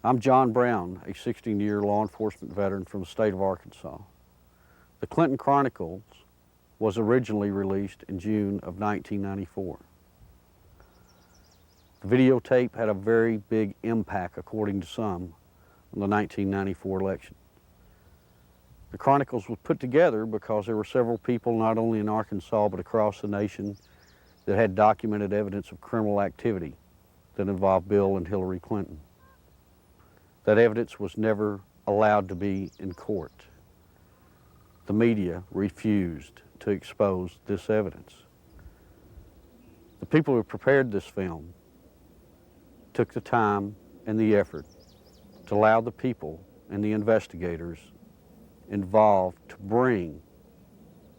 I'm John Brown, a 16-year law enforcement veteran from the state of Arkansas. The Clinton Chronicles was originally released in June of 1994. The videotape had a very big impact, according to some, on the 1994 election. The Chronicles was put together because there were several people, not only in Arkansas but across the nation, that had documented evidence of criminal activity that involved Bill and Hillary Clinton. That evidence was never allowed to be in court. The media refused to expose this evidence. The people who prepared this film took the time and the effort to allow the people and the investigators involved to bring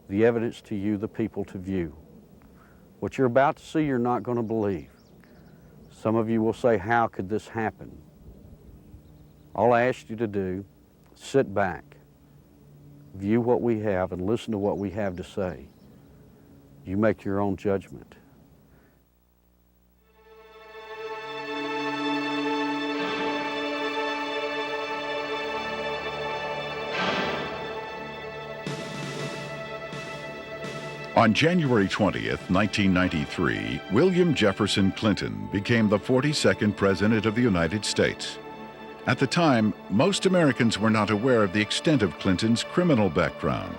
the evidence to you, the people, to view. What you're about to see, you're not going to believe. Some of you will say, how could this happen? All I ask you to do, sit back, view what we have, and listen to what we have to say. You make your own judgment. On January 20th, 1993, William Jefferson Clinton became the 42nd President of the United States. At the time, most Americans were not aware of the extent of Clinton's criminal background,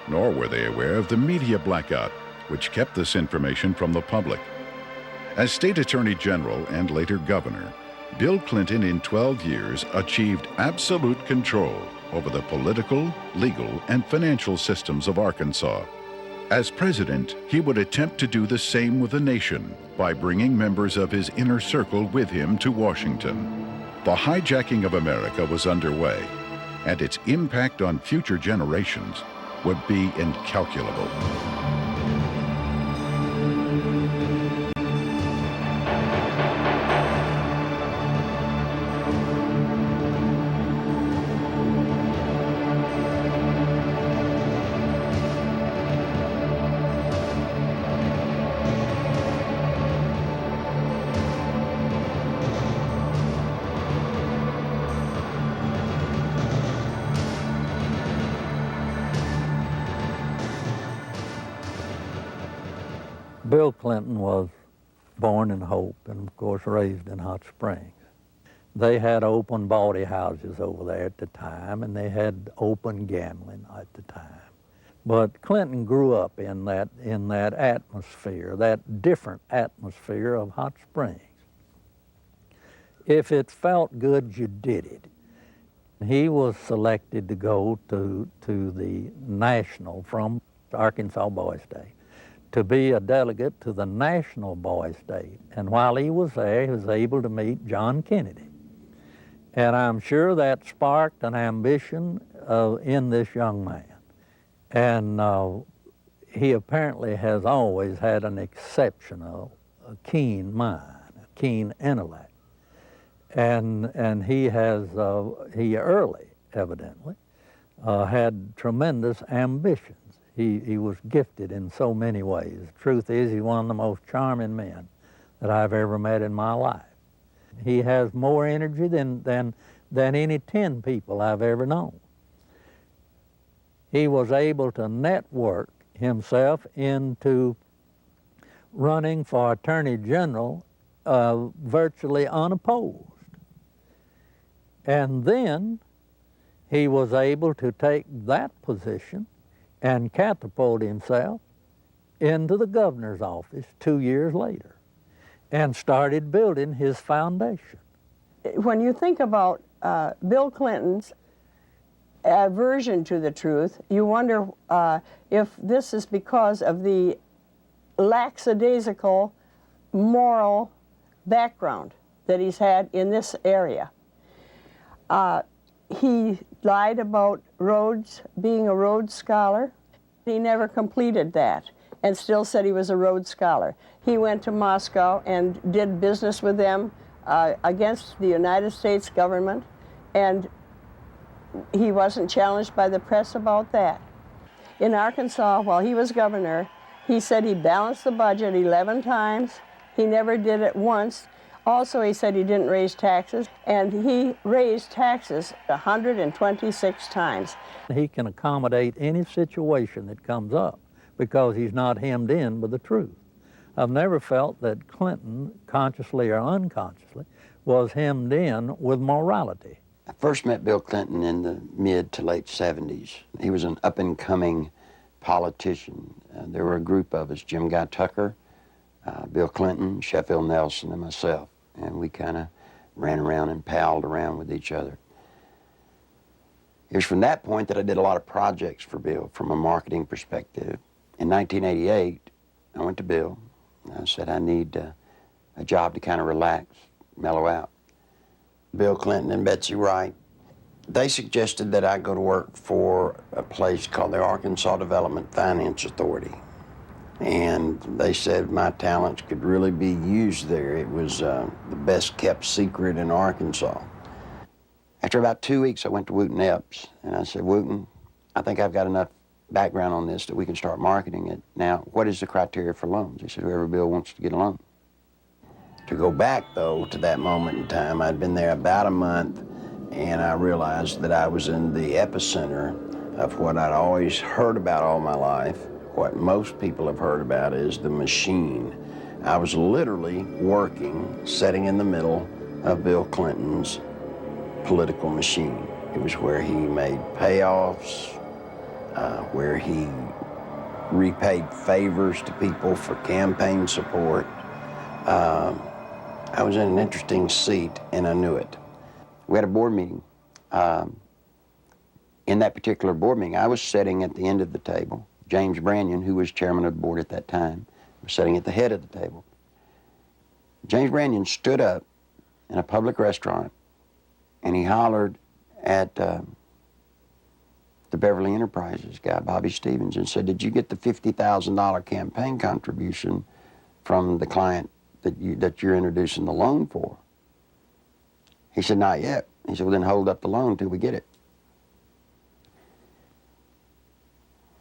nor were they aware of the media blackout, which kept this information from the public. As State Attorney General and later Governor, Bill Clinton in 12 years achieved absolute control over the political, legal, and financial systems of Arkansas. As president, he would attempt to do the same with the nation by bringing members of his inner circle with him to Washington. The hijacking of America was underway, and its impact on future generations would be incalculable. Bill Clinton was born in Hope and, of course, raised in Hot Springs. They had open bawdy houses over there at the time, and they had open gambling at the time. But Clinton grew up in that atmosphere, that different atmosphere of Hot Springs. If it felt good, you did it. He was selected to go to the national, from Arkansas Boys Day, to be a delegate to the National Boys Day. And while he was there, he was able to meet John Kennedy. And I'm sure that sparked an ambition in this young man. And he apparently has always had an exceptional, keen mind, a keen intellect. And he early, evidently, had tremendous ambition. He was gifted in so many ways. The truth is, he's one of the most charming men that I've ever met in my life. He has more energy than any 10 people I've ever known. He was able to network himself into running for Attorney General virtually unopposed. And then he was able to take that position and catapult himself into the governor's office 2 years later and started building his foundation. When you think about Bill Clinton's aversion to the truth, you wonder if this is because of the lackadaisical moral background that he's had in this area. He lied about Rhodes, being a Rhodes Scholar. He never completed that and still said he was a Rhodes Scholar. He went to Moscow and did business with them against the United States government, and he wasn't challenged by the press about that. In Arkansas, while he was governor, he said he balanced the budget 11 times. He never did it once. Also, he said he didn't raise taxes, and he raised taxes 126 times. He can accommodate any situation that comes up because he's not hemmed in with the truth. I've never felt that Clinton, consciously or unconsciously, was hemmed in with morality. I first met Bill Clinton in the mid to late 70s. He was an up-and-coming politician. There were a group of us, Jim Guy Tucker, Bill Clinton, Sheffield Nelson, and myself. And we kind of ran around and palled around with each other. It was from that point that I did a lot of projects for Bill from a marketing perspective. In 1988, I went to Bill. I said, I need a job to kind of relax, mellow out. Bill Clinton and Betsy Wright, they suggested that I go to work for a place called the Arkansas Development Finance Authority. And they said my talents could really be used there. It was the best kept secret in Arkansas. After about 2 weeks, I went to Wooten Epps, and I said, Wooten, I think I've got enough background on this that we can start marketing it. Now, what is the criteria for loans? He said, whoever Bill wants to get a loan. To go back, though, to that moment in time, I'd been there about a month, and I realized that I was in the epicenter of what I'd always heard about all my life. What most people have heard about is the machine. I was literally working, sitting in the middle of Bill Clinton's political machine. It was where he made payoffs, where he repaid favors to people for campaign support. I was in an interesting seat, and I knew it. We had a board meeting. In that particular board meeting, I was sitting at the end of the table. James Brannion, who was chairman of the board at that time, was sitting at the head of the table. James Brannion stood up in a public restaurant, and he hollered at the Beverly Enterprises guy, Bobby Stevens, and said, did you get the $50,000 campaign contribution from the client that you're introducing the loan for? He said, not yet. He said, well, then hold up the loan till we get it.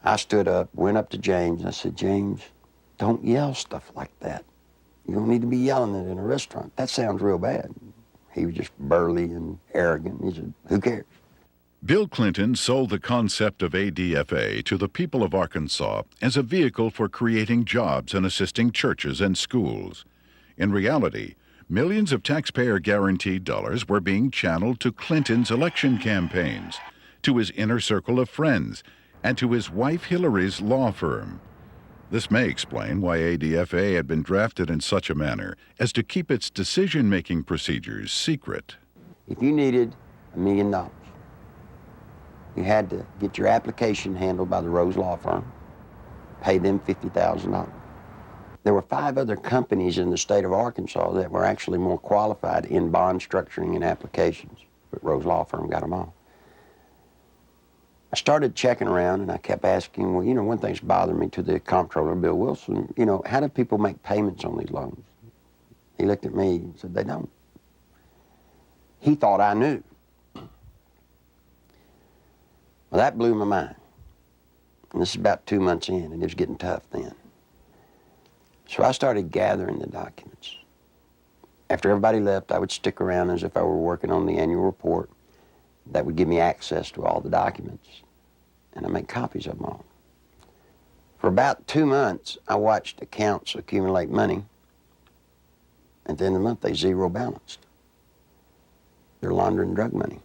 I stood up, went up to James, and I said, James, don't yell stuff like that. You don't need to be yelling it in a restaurant. That sounds real bad. He was just burly and arrogant. He said, who cares? Bill Clinton sold the concept of ADFA to the people of Arkansas as a vehicle for creating jobs and assisting churches and schools. In reality, millions of taxpayer-guaranteed dollars were being channeled to Clinton's election campaigns, to his inner circle of friends, and to his wife Hillary's law firm. This may explain why ADFA had been drafted in such a manner as to keep its decision-making procedures secret. If you needed $1 million, you had to get your application handled by the Rose Law Firm, pay them $50,000. There were 5 other companies in the state of Arkansas that were actually more qualified in bond structuring and applications, but Rose Law Firm got them all. I started checking around, and I kept asking, well, you know, one thing's bothering me to the comptroller, Bill Wilson, you know, how do people make payments on these loans? He looked at me and said, they don't. He thought I knew. Well, that blew my mind. And this is about 2 months in, and it was getting tough then. So I started gathering the documents. After everybody left, I would stick around as if I were working on the annual report. That would give me access to all the documents, and I make copies of them all. For about 2 months, I watched accounts accumulate money. At the end of the month, they zero balanced. They're laundering drug money.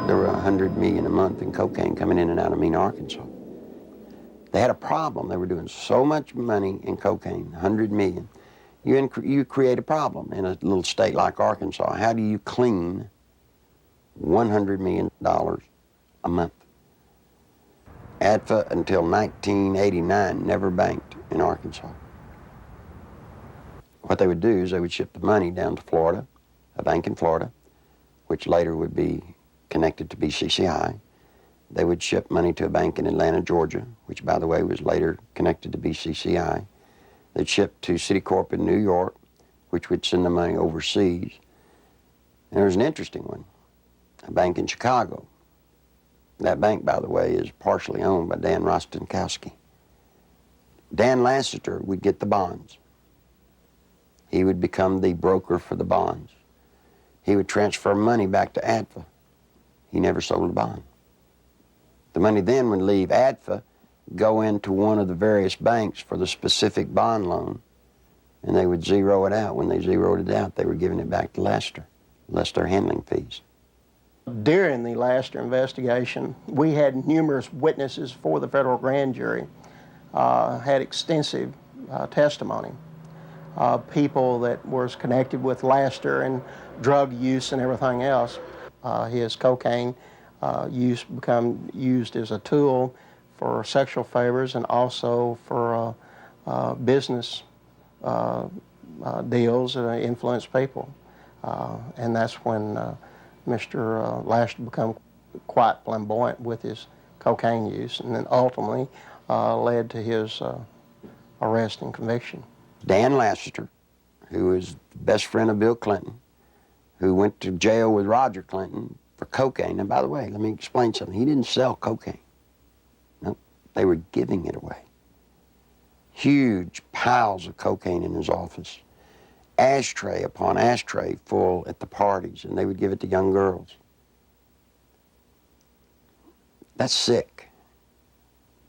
There were $100 million a month in cocaine coming in and out of Mena, Arkansas. They had a problem. They were doing so much money in cocaine, $100 million. You create a problem in a little state like Arkansas. How do you clean $100 million a month? ADFA until 1989 never banked in Arkansas. What they would do is they would ship the money down to Florida, a bank in Florida, which later would be connected to BCCI. They would ship money to a bank in Atlanta, Georgia, which, by the way, was later connected to BCCI. They'd ship to Citicorp in New York, which would send the money overseas. And there was an interesting one, a bank in Chicago. That bank, by the way, is partially owned by Dan Rostenkowski. Dan Lassiter would get the bonds. He would become the broker for the bonds. He would transfer money back to ADFA. He never sold a bond. The money then would leave ADFA, go into one of the various banks for the specific bond loan, and they would zero it out. When they zeroed it out, they were giving it back to Lassiter, less their handling fees. During the Lassiter investigation, we had numerous witnesses for the federal grand jury, had extensive testimony. People that was connected with Lassiter and drug use and everything else. His cocaine use become used as a tool for sexual favors and also for business deals that influence people. And that's when Mr. Lassiter became quite flamboyant with his cocaine use, and then ultimately led to his arrest and conviction. Dan Lassiter, who was the best friend of Bill Clinton, who went to jail with Roger Clinton for cocaine. And by the way, let me explain something. He didn't sell cocaine. Nope, they were giving it away. Huge piles of cocaine in his office. Ashtray upon ashtray full at the parties, and they would give it to young girls. That's sick.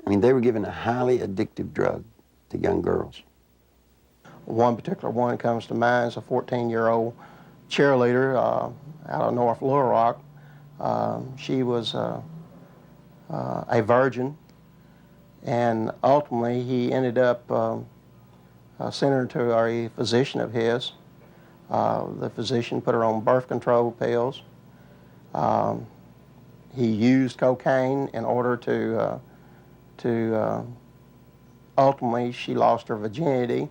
I mean, they were giving a highly addictive drug to young girls. One particular one comes to mind is a 14-year-old cheerleader out of North Little Rock. She was a virgin, and ultimately he ended up sending her to a physician of his. The physician put her on birth control pills. He used cocaine in order to ultimately she lost her virginity,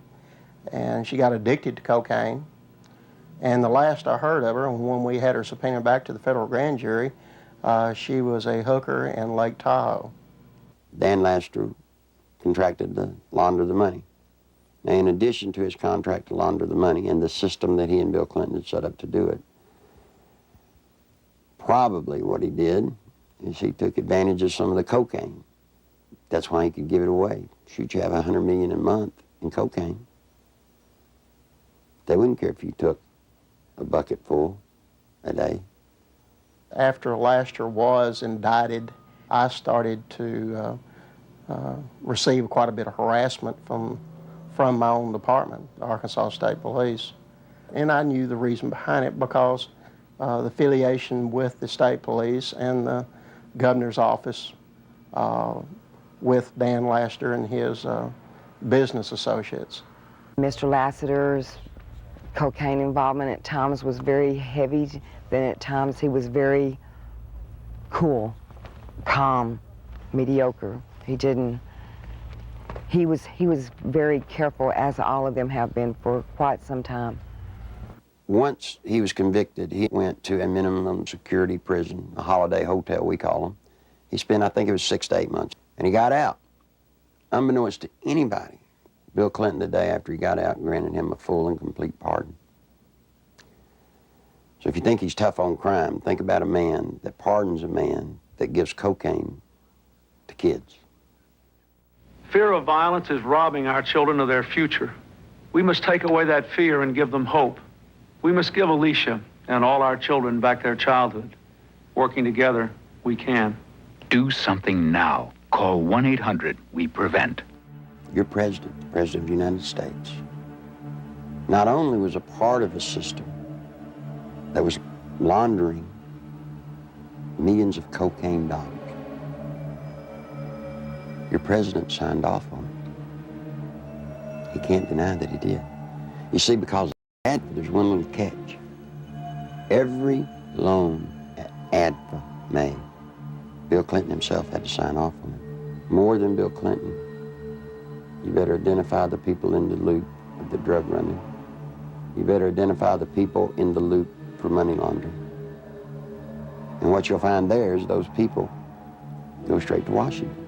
and she got addicted to cocaine. And the last I heard of her, when we had her subpoenaed back to the federal grand jury, she was a hooker in Lake Tahoe. Dan Lassiter contracted to launder the money. Now, in addition to his contract to launder the money and the system that he and Bill Clinton had set up to do it, probably what he did is he took advantage of some of the cocaine. That's why he could give it away. Shoot, you have $100 million a month in cocaine. They wouldn't care if you took a bucket full a day. After Lassiter was indicted, I started to receive quite a bit of harassment from my own department, the Arkansas State Police. And I knew the reason behind it because the affiliation with the state police and the governor's office with Dan Lassiter and his business associates. Mr. Lassiter's cocaine involvement at times was very heavy, then at times he was very cool, calm, mediocre. He was very careful, as all of them have been for quite some time. Once he was convicted, he went to a minimum security prison, a holiday hotel we call them. He spent, I think it was 6 to 8 months, and he got out. Unbeknownst to anybody, Bill Clinton, the day after he got out, granted him a full and complete pardon. So if you think he's tough on crime, think about a man that pardons a man that gives cocaine to kids. Fear of violence is robbing our children of their future. We must take away that fear and give them hope. We must give Alicia and all our children back their childhood. Working together, we can. Do something now. Call 1-800-WE-PREVENT. Your president, the President of the United States, not only was a part of a system that was laundering millions of cocaine dollars, your president signed off on it. He can't deny that he did. You see, because of ADFA, there's one little catch. Every loan that ADFA made, Bill Clinton himself had to sign off on it. More than Bill Clinton, you better identify the people in the loop of the drug running. You better identify the people in the loop for money laundering. And what you'll find there is those people go straight to Washington.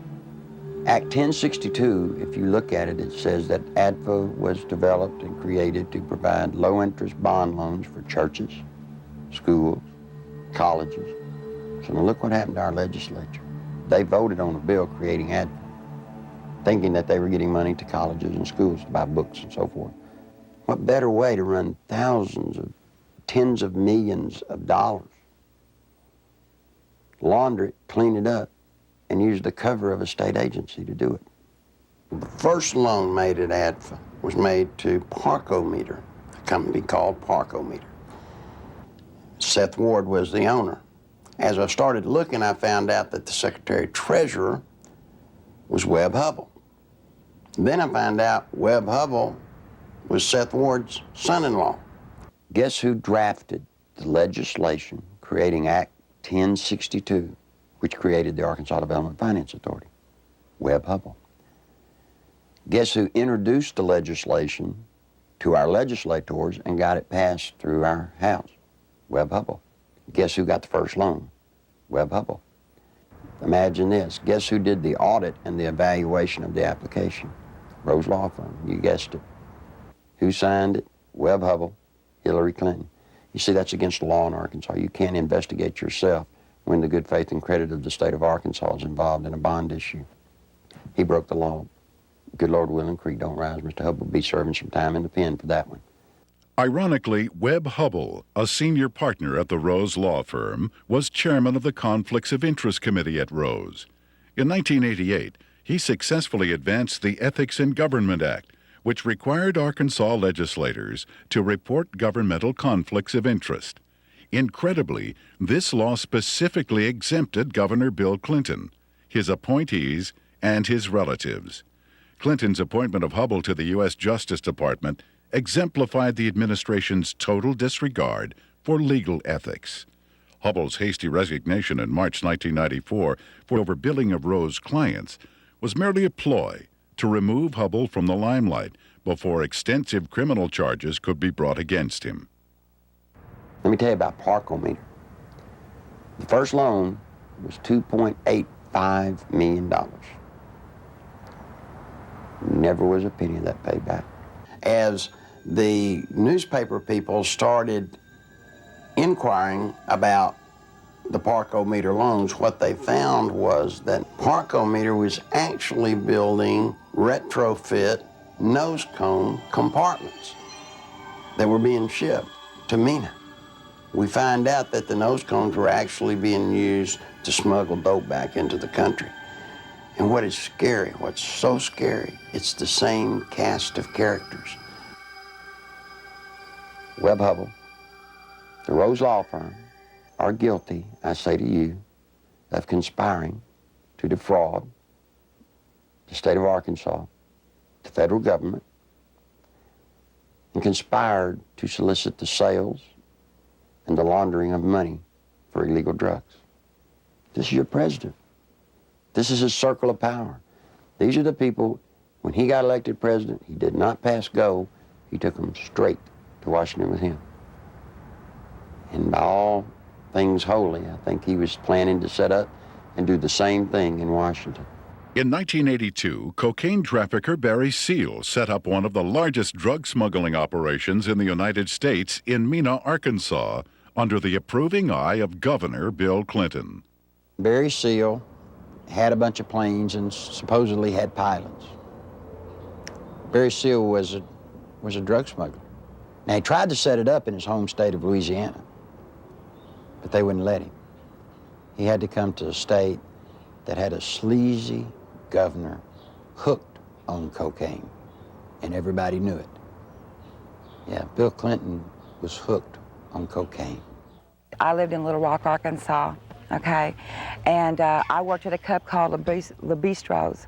Act 1062, if you look at it, it says that ADFA was developed and created to provide low-interest bond loans for churches, schools, colleges. So now look what happened to our legislature. They voted on a bill creating ADFA. thinking that they were getting money to colleges and schools to buy books and so forth. What better way to run tens of millions of dollars, launder it, clean it up, and use the cover of a state agency to do it. The first loan made at ADFA was made to Parkometer, a company called Parkometer. Seth Ward was the owner. As I started looking, I found out that the Secretary-Treasurer was Webb Hubbell. Then I found out Webb Hubbell was Seth Ward's son-in-law. Guess who drafted the legislation creating Act 1062, which created the Arkansas Development Finance Authority? Webb Hubbell. Guess who introduced the legislation to our legislators and got it passed through our House? Webb Hubbell. Guess who got the first loan? Webb Hubbell. Imagine this. Guess who did the audit and the evaluation of the application? Rose Law Firm. You guessed it. Who signed it? Webb Hubbell, Hillary Clinton. You see, that's against the law in Arkansas. You can't investigate yourself when the good faith and credit of the state of Arkansas is involved in a bond issue. He broke the law. Good Lord willing, creek don't rise. Mr. Hubbell will be serving some time in the pen for that one. Ironically, Webb Hubbell, a senior partner at the Rose Law Firm, was chairman of the Conflicts of Interest Committee at Rose. In 1988, he successfully advanced the Ethics in Government Act, which required Arkansas legislators to report governmental conflicts of interest. Incredibly, this law specifically exempted Governor Bill Clinton, his appointees, and his relatives. Clinton's appointment of Hubbell to the U.S. Justice Department exemplified the administration's total disregard for legal ethics. Hubbell's hasty resignation in March 1994 for overbilling of Rose clients was merely a ploy to remove Hubbell from the limelight before extensive criminal charges could be brought against him. Let me tell you about Parkometer. The first loan was $2.85 million. Never was a penny of that paid back. As the newspaper people started inquiring about the Parkometer loans, what they found was that Parkometer was actually building retrofit nose cone compartments that were being shipped to Mena. We find out that the nose cones were actually being used to smuggle dope back into the country. And what is scary, what's so scary, it's the same cast of characters. Webb Hubbell, the Rose Law Firm, are guilty, I say to you, of conspiring to defraud the state of Arkansas, the federal government, and conspired to solicit the sales and the laundering of money for illegal drugs. This is your president. This is his circle of power. These are the people, when he got elected president, he did not pass go. He took them straight to Washington with him. And by all things holy, I think he was planning to set up and do the same thing in Washington. In 1982, cocaine trafficker Barry Seal set up one of the largest drug smuggling operations in the United States in Mena, Arkansas, under the approving eye of Governor Bill Clinton. Barry Seal had a bunch of planes and supposedly had pilots. Barry Seal was a drug smuggler. Now, he tried to set it up in his home state of Louisiana, but they wouldn't let him. He had to come to a state that had a sleazy governor hooked on cocaine, and everybody knew it. Yeah, Bill Clinton was hooked on cocaine. I lived in Little Rock, Arkansas, okay? And I worked at a club called Le Bistro's,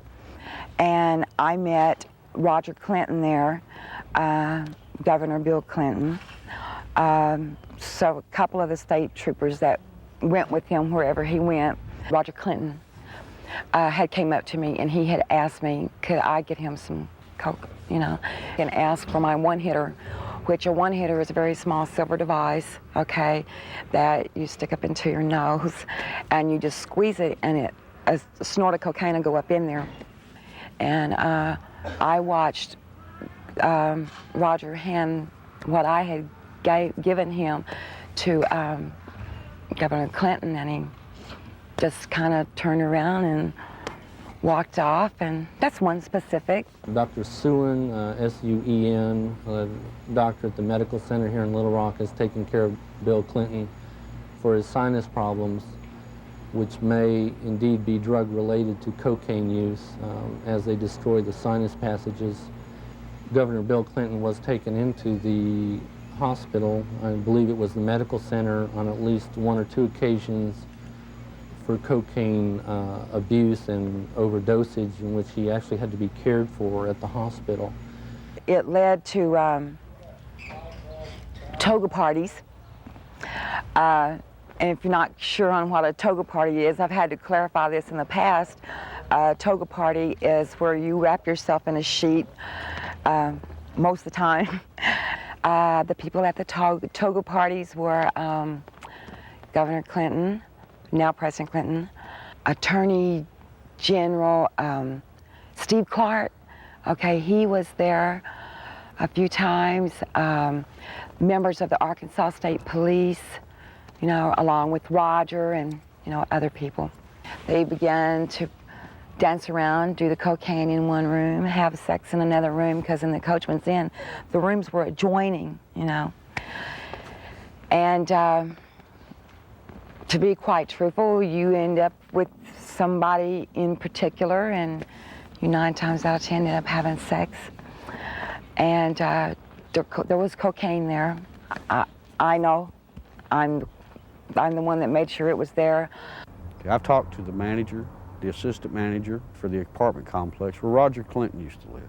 and I met Roger Clinton there, Governor Bill Clinton, so a couple of the state troopers that went with him wherever he went. Roger Clinton had came up to me and he had asked me, could I get him some coke, you know, and asked for my one-hitter, which a one-hitter is a very small silver device, okay, that you stick up into your nose and you just squeeze it and a snort of cocaine will go up in there. And I watched Roger hand what I had given him to Governor Clinton, and he just kind of turned around and walked off, and that's one specific. Dr. Suen, S-U-E-N, a doctor at the medical center here in Little Rock, has taken care of Bill Clinton for his sinus problems, which may indeed be drug-related to cocaine use as they destroy the sinus passages. Governor Bill Clinton was taken into the hospital, I believe it was the medical center, on at least one or two occasions for cocaine abuse and overdosage, in which he actually had to be cared for at the hospital. It led to toga parties. And if you're not sure on what a toga party is, I've had to clarify this in the past. A toga party is where you wrap yourself in a sheet most of the time. The people at the toga parties were Governor Clinton, now President Clinton, Attorney General Steve Clark. Okay, he was there a few times. Members of the Arkansas State Police, you know, along with Roger and, you know, other people. They began to dance around, do the cocaine in one room, have sex in another room, because in the Coachman's Inn, the rooms were adjoining, you know. And to be quite truthful, you end up with somebody in particular, and you 9 times out of 10 end up having sex. And there was cocaine there. I know. I'm the one that made sure it was there. I've talked to the manager, the assistant manager for the apartment complex where Roger Clinton used to live.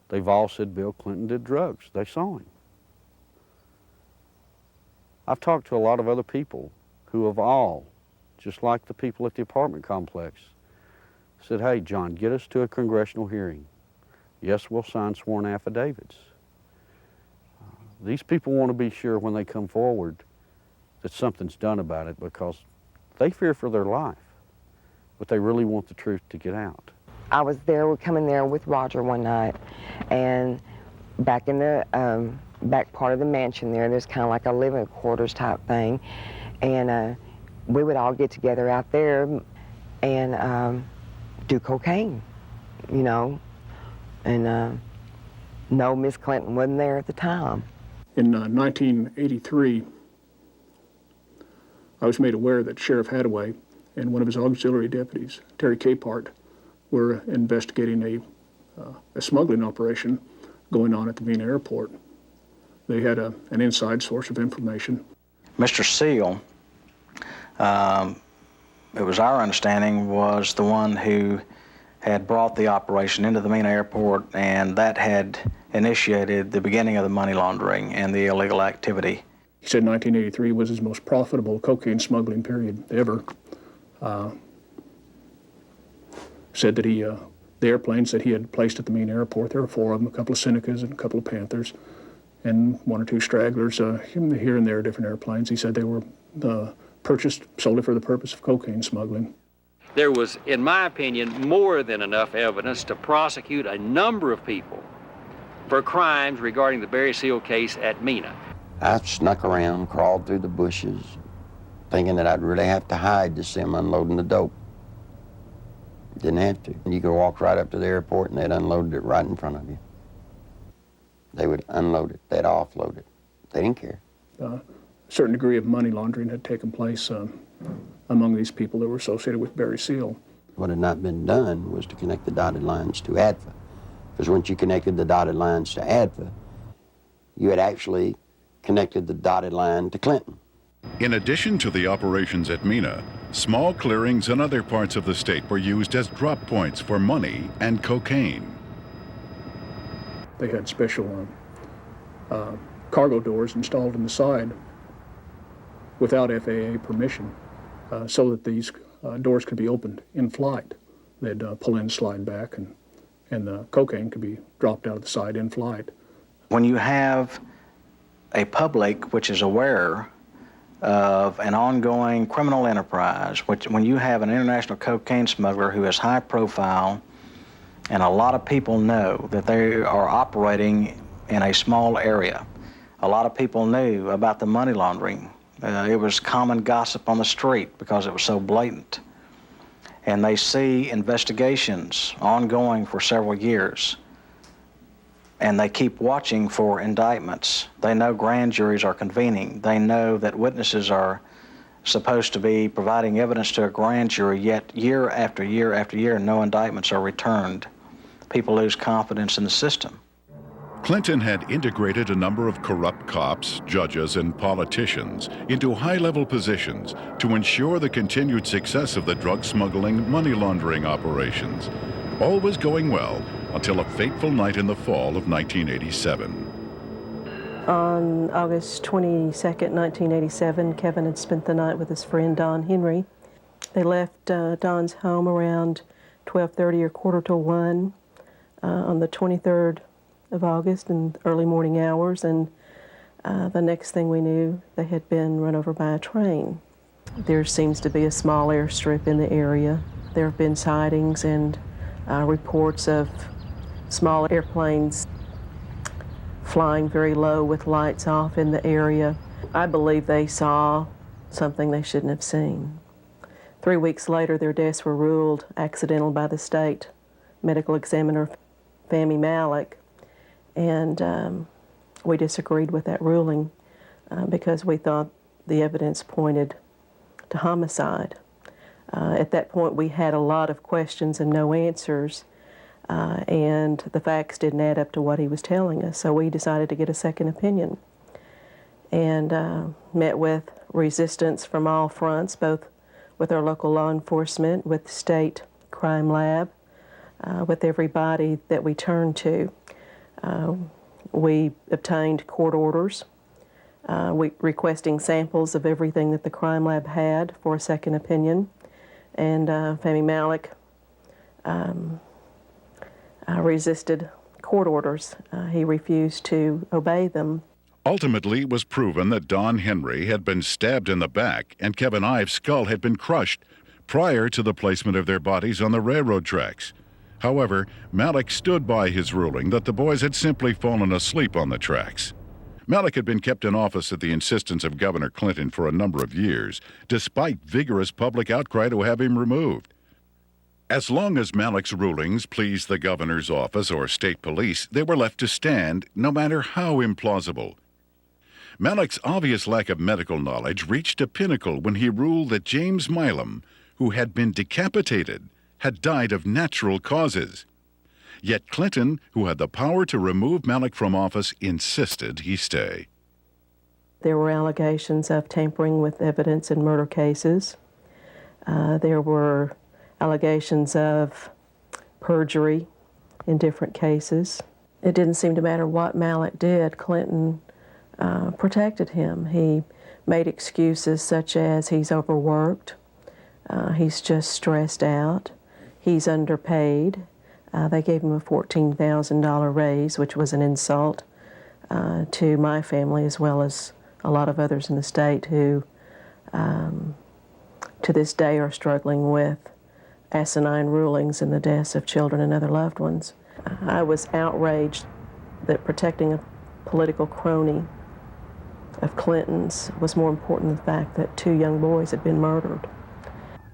They've all said Bill Clinton did drugs. They saw him. I've talked to a lot of other people who have all, just like the people at the apartment complex, said, hey, John, get us to a congressional hearing. Yes, we'll sign sworn affidavits. These people want to be sure when they come forward that something's done about it, because they fear for their life, but they really want the truth to get out. I was there, coming there with Roger one night, and back in the back part of the mansion there's kind of like a living quarters type thing, and we would all get together out there and do cocaine, you know, and no, Miss Clinton wasn't there at the time. In 1983, I was made aware that Sheriff Hadaway and one of his auxiliary deputies, Terry Capehart, were investigating a smuggling operation going on at the Mena airport. They had an inside source of information. Mr. Seal, it was our understanding, was the one who had brought the operation into the Mena airport, and that had initiated the beginning of the money laundering and the illegal activity. He said 1983 was his most profitable cocaine smuggling period ever. Said that the airplanes that he had placed at the Mena airport, there were 4 of them, a couple of Senecas and a couple of Panthers, and 1 or 2 stragglers here and there, different airplanes. He said they were purchased solely for the purpose of cocaine smuggling. There was, in my opinion, more than enough evidence to prosecute a number of people for crimes regarding the Barry Seal case at Mena. I snuck around, crawled through the bushes, thinking that I'd really have to hide to see them unloading the dope. Didn't have to. You could walk right up to the airport and they'd unload it right in front of you. They would unload it, they'd offload it. They didn't care. A certain degree of money laundering had taken place among these people that were associated with Barry Seal. What had not been done was to connect the dotted lines to ADFA. Because once you connected the dotted lines to ADFA, you had actually connected the dotted line to Clinton. In addition to the operations at Mena, small clearings in other parts of the state were used as drop points for money and cocaine. They had special cargo doors installed in the side without FAA permission, so that these doors could be opened in flight. They'd pull in, slide back, and the cocaine could be dropped out of the side in flight. When you have a public which is aware of an ongoing criminal enterprise, when you have an international cocaine smuggler who is high profile, and a lot of people know that they are operating in a small area. A lot of people knew about the money laundering. It was common gossip on the street because it was so blatant. and they see investigations ongoing for several years, and they keep watching for indictments. They know grand juries are convening. They know that witnesses are supposed to be providing evidence to a grand jury, yet year after year after year, no indictments are returned. People lose confidence in the system. Clinton had integrated a number of corrupt cops, judges, and politicians into high-level positions to ensure the continued success of the drug smuggling, money laundering operations. All was going well until a fateful night in the fall of 1987. On August 22nd, 1987, Kevin had spent the night with his friend Don Henry. They left Don's home around 12:30 or quarter to 1 on the 23rd of August in early morning hours, and the next thing we knew, they had been run over by a train. There seems to be a small airstrip in the area. There have been sightings and reports of small airplanes flying very low with lights off in the area. I believe they saw something they shouldn't have seen. 3 weeks later, their deaths were ruled accidental by the state medical examiner, Fahmy Malik, and we disagreed with that ruling because we thought the evidence pointed to homicide. At that point, we had a lot of questions and no answers, and the facts didn't add up to what he was telling us, so we decided to get a second opinion and met with resistance from all fronts, both with our local law enforcement, with the state crime lab, with everybody that we turned to. We obtained court orders requesting samples of everything that the crime lab had for a second opinion, and Fahmy Malik resisted court orders. He refused to obey them. Ultimately, it was proven that Don Henry had been stabbed in the back and Kevin Ives' skull had been crushed prior to the placement of their bodies on the railroad tracks. However, Malik stood by his ruling that the boys had simply fallen asleep on the tracks. Malik had been kept in office at the insistence of Governor Clinton for a number of years, despite vigorous public outcry to have him removed. As long as Malik's rulings pleased the governor's office or state police, they were left to stand, no matter how implausible. Malik's obvious lack of medical knowledge reached a pinnacle when he ruled that James Milam, who had been decapitated, had died of natural causes. Yet Clinton, who had the power to remove Malik from office, insisted he stay. There were allegations of tampering with evidence in murder cases. There were allegations of perjury in different cases. It didn't seem to matter what Malik did, Clinton protected him. He made excuses such as he's overworked, he's just stressed out, he's underpaid. They gave him a $14,000 raise, which was an insult to my family as well as a lot of others in the state who to this day are struggling with asinine rulings in the deaths of children and other loved ones. I was outraged that protecting a political crony of Clinton's was more important than the fact that 2 young boys had been murdered.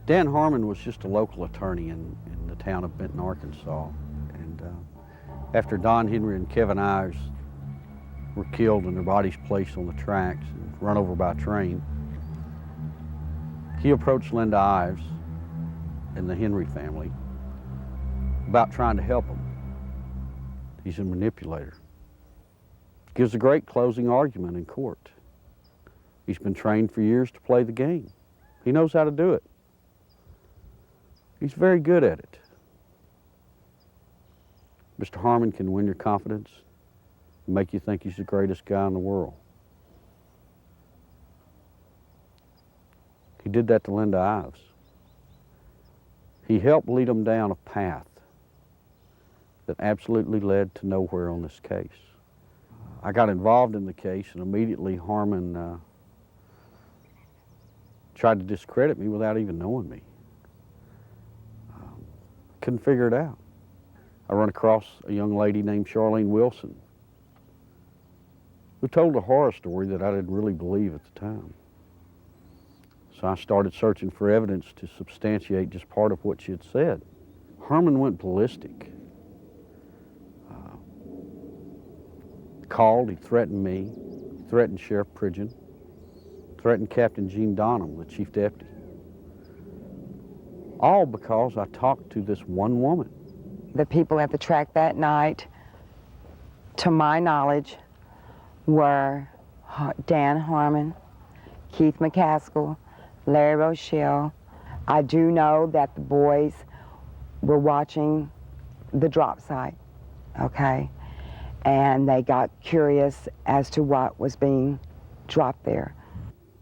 Dan Harmon was just a local attorney in the town of Benton, Arkansas. And after Don Henry and Kevin Ives were killed and their bodies placed on the tracks and run over by a train, he approached Linda Ives and the Henry family about trying to help them. He's a manipulator. Gives a great closing argument in court. He's been trained for years to play the game. He knows how to do it. He's very good at it. Mr. Harmon can win your confidence and make you think he's the greatest guy in the world. He did that to Linda Ives. He helped lead them down a path that absolutely led to nowhere on this case. I got involved in the case, and immediately Harmon tried to discredit me without even knowing me. Couldn't figure it out. I run across a young lady named Charlene Wilson who told a horror story that I didn't really believe at the time. So I started searching for evidence to substantiate just part of what she had said. Herman went ballistic. Called, he threatened me, threatened Sheriff Pridgeon, threatened Captain Gene Donham, the chief deputy. All because I talked to this one woman. The people at the track that night, to my knowledge, were Dan Harmon, Keith McCaskill, Larry Rochelle. I do know that the boys were watching the drop site, okay? And they got curious as to what was being dropped there.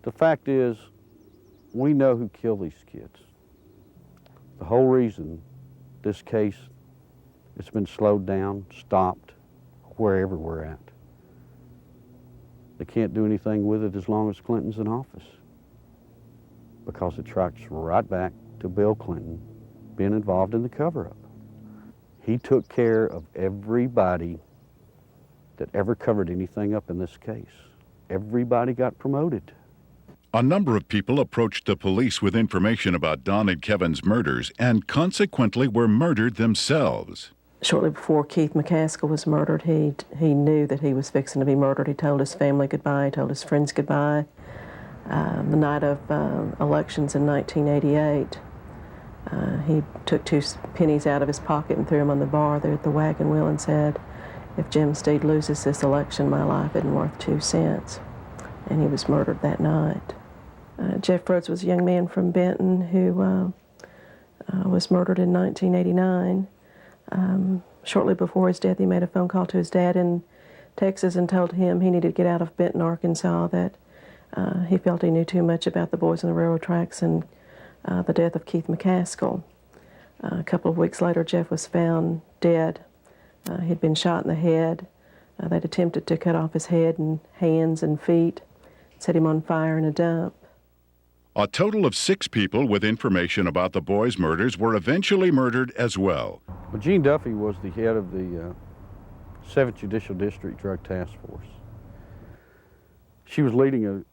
The fact is, we know who killed these kids. The whole reason this case, it's been slowed down, stopped, wherever we're at. They can't do anything with it as long as Clinton's in office, because it tracks right back to Bill Clinton being involved in the cover-up. He took care of everybody that ever covered anything up in this case. Everybody got promoted. A number of people approached the police with information about Don and Kevin's murders and consequently were murdered themselves. Shortly before Keith McCaskill was murdered, he knew that he was fixing to be murdered. He told his family goodbye, he told his friends goodbye. The night of elections in 1988, he took 2 pennies out of his pocket and threw them on the bar there at the Wagon Wheel and said, "If Jim Steed loses this election, my life isn't worth 2 cents." And he was murdered that night. Jeff Rhodes was a young man from Benton who was murdered in 1989. Shortly before his death, he made a phone call to his dad in Texas and told him he needed to get out of Benton, Arkansas, that he felt he knew too much about the boys on the railroad tracks and the death of Keith McCaskill. A couple of weeks later, Jeff was found dead. He'd been shot in the head. They'd attempted to cut off his head and hands and feet, set him on fire in a dump. A total of 6 people with information about the boys' murders were eventually murdered as well. Well, Jean Duffy was the head of the 7th Judicial District Drug Task Force. She was leading a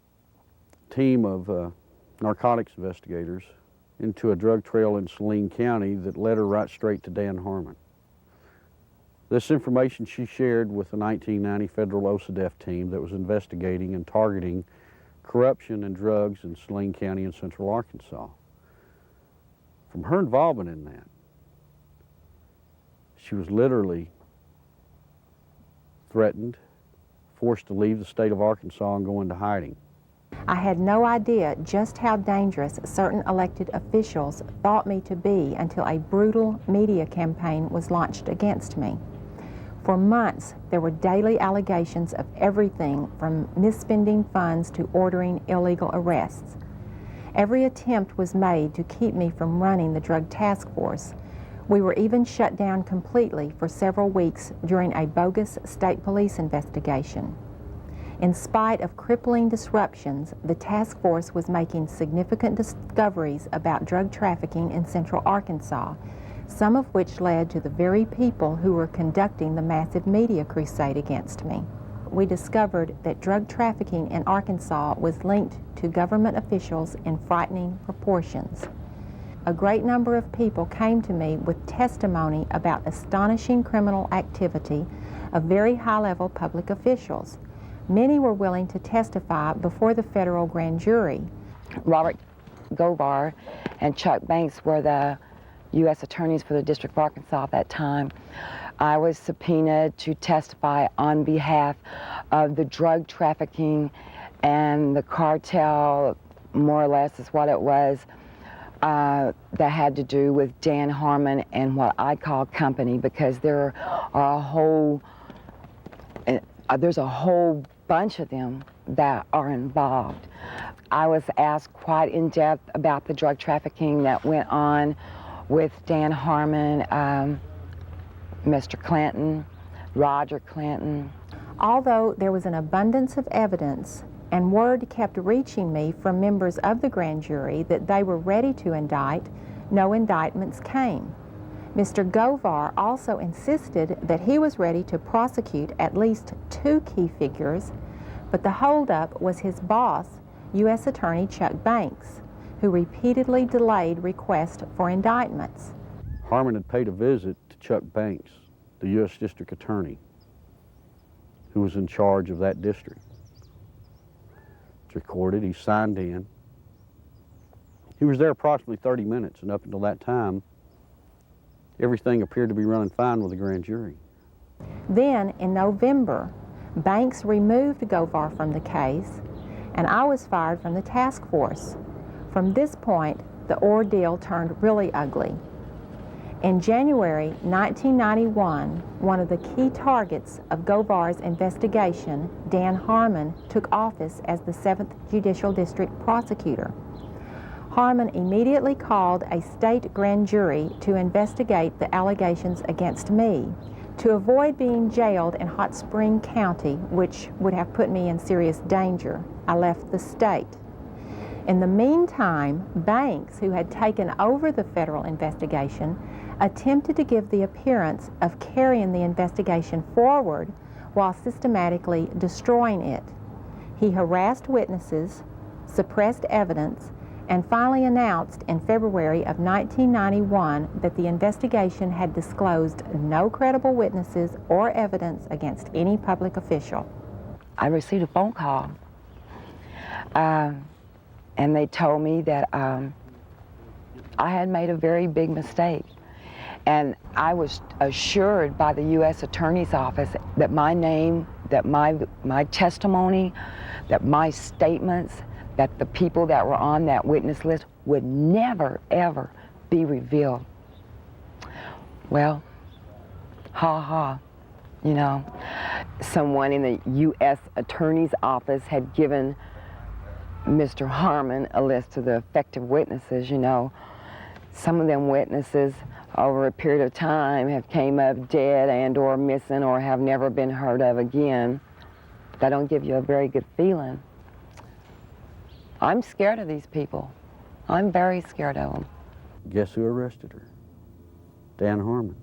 team of narcotics investigators into a drug trail in Saline County that led her right straight to Dan Harmon. This information she shared with the 1990 federal OCDF team that was investigating and targeting corruption and drugs in Saline County in central Arkansas. From her involvement in that, she was literally threatened, forced to leave the state of Arkansas and go into hiding. I had no idea just how dangerous certain elected officials thought me to be until a brutal media campaign was launched against me. For months, there were daily allegations of everything from misspending funds to ordering illegal arrests. Every attempt was made to keep me from running the drug task force. We were even shut down completely for several weeks during a bogus state police investigation. In spite of crippling disruptions, the task force was making significant discoveries about drug trafficking in central Arkansas, some of which led to the very people who were conducting the massive media crusade against me. We discovered that drug trafficking in Arkansas was linked to government officials in frightening proportions. A great number of people came to me with testimony about astonishing criminal activity of very high-level public officials. Many were willing to testify before the federal grand jury. Robert Govar and Chuck Banks were the U.S. attorneys for the District of Arkansas at that time. I was subpoenaed to testify on behalf of the drug trafficking and the cartel, more or less is what it was, that had to do with Dan Harmon and what I call company, because there are there's a whole bunch of them that are involved. I was asked quite in depth about the drug trafficking that went on with Dan Harmon, Mr. Clinton, Roger Clinton. Although there was an abundance of evidence and word kept reaching me from members of the grand jury that they were ready to indict, no indictments came. Mr. Govar also insisted that he was ready to prosecute at least 2 key figures, but the holdup was his boss, U.S. Attorney Chuck Banks. who repeatedly delayed requests for indictments. Harmon had paid a visit to Chuck Banks, the U.S. District Attorney, who was in charge of that district. It's recorded, he signed in. He was there approximately 30 minutes, and up until that time, everything appeared to be running fine with the grand jury. Then, in November, Banks removed Govar from the case, and I was fired from the task force. From this point, the ordeal turned really ugly. In January 1991, one of the key targets of Govar's investigation, Dan Harmon, took office as the 7th Judicial District Prosecutor. Harmon immediately called a state grand jury to investigate the allegations against me. To avoid being jailed in Hot Spring County, which would have put me in serious danger, I left the state. In the meantime, Banks, who had taken over the federal investigation, attempted to give the appearance of carrying the investigation forward while systematically destroying it. He harassed witnesses, suppressed evidence, and finally announced in February of 1991 that the investigation had disclosed no credible witnesses or evidence against any public official. I received a phone call, and they told me that I had made a very big mistake. And I was assured by the U.S. Attorney's Office that my name, that my testimony, that my statements, that the people that were on that witness list would never, ever be revealed. Well, you know. Someone in the U.S. Attorney's Office had given Mr. Harmon a list of the effective witnesses, you know. Some of them witnesses over a period of time have came up dead and or missing or have never been heard of again. That don't give you a very good feeling. I'm scared of these people. I'm very scared of them. Guess who arrested her? Dan Harmon.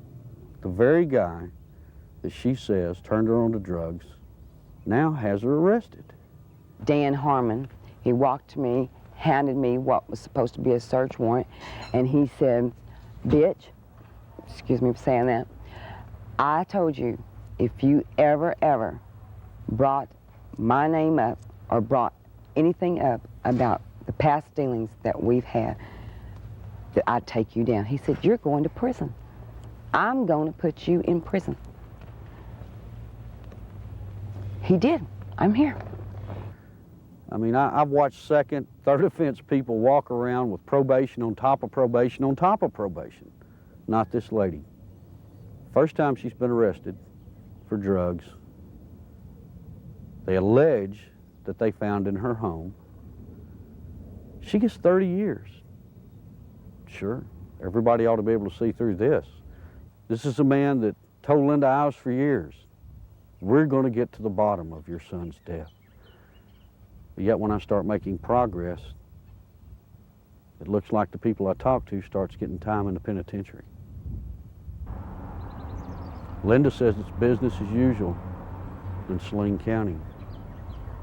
The very guy that she says turned her on to drugs now has her arrested. Dan Harmon, he walked to me, handed me what was supposed to be a search warrant, and he said, "Bitch," excuse me for saying that, "I told you if you ever brought my name up or brought anything up about the past dealings that we've had, that I'd take you down." He said, "You're going to prison. I'm going to put you in prison." He did. I'm here. I mean, I've watched second, third offense people walk around with probation on top of probation on top of probation. Not this lady. First time she's been arrested for drugs. They allege that they found in her home. She gets 30 years. Sure, everybody ought to be able to see through this. This is a man that told Linda Ives for years, "We're going to get to the bottom of your son's death." But yet when I start making progress, it looks like the people I talk to starts getting time in the penitentiary. Linda says it's business as usual in Saline County,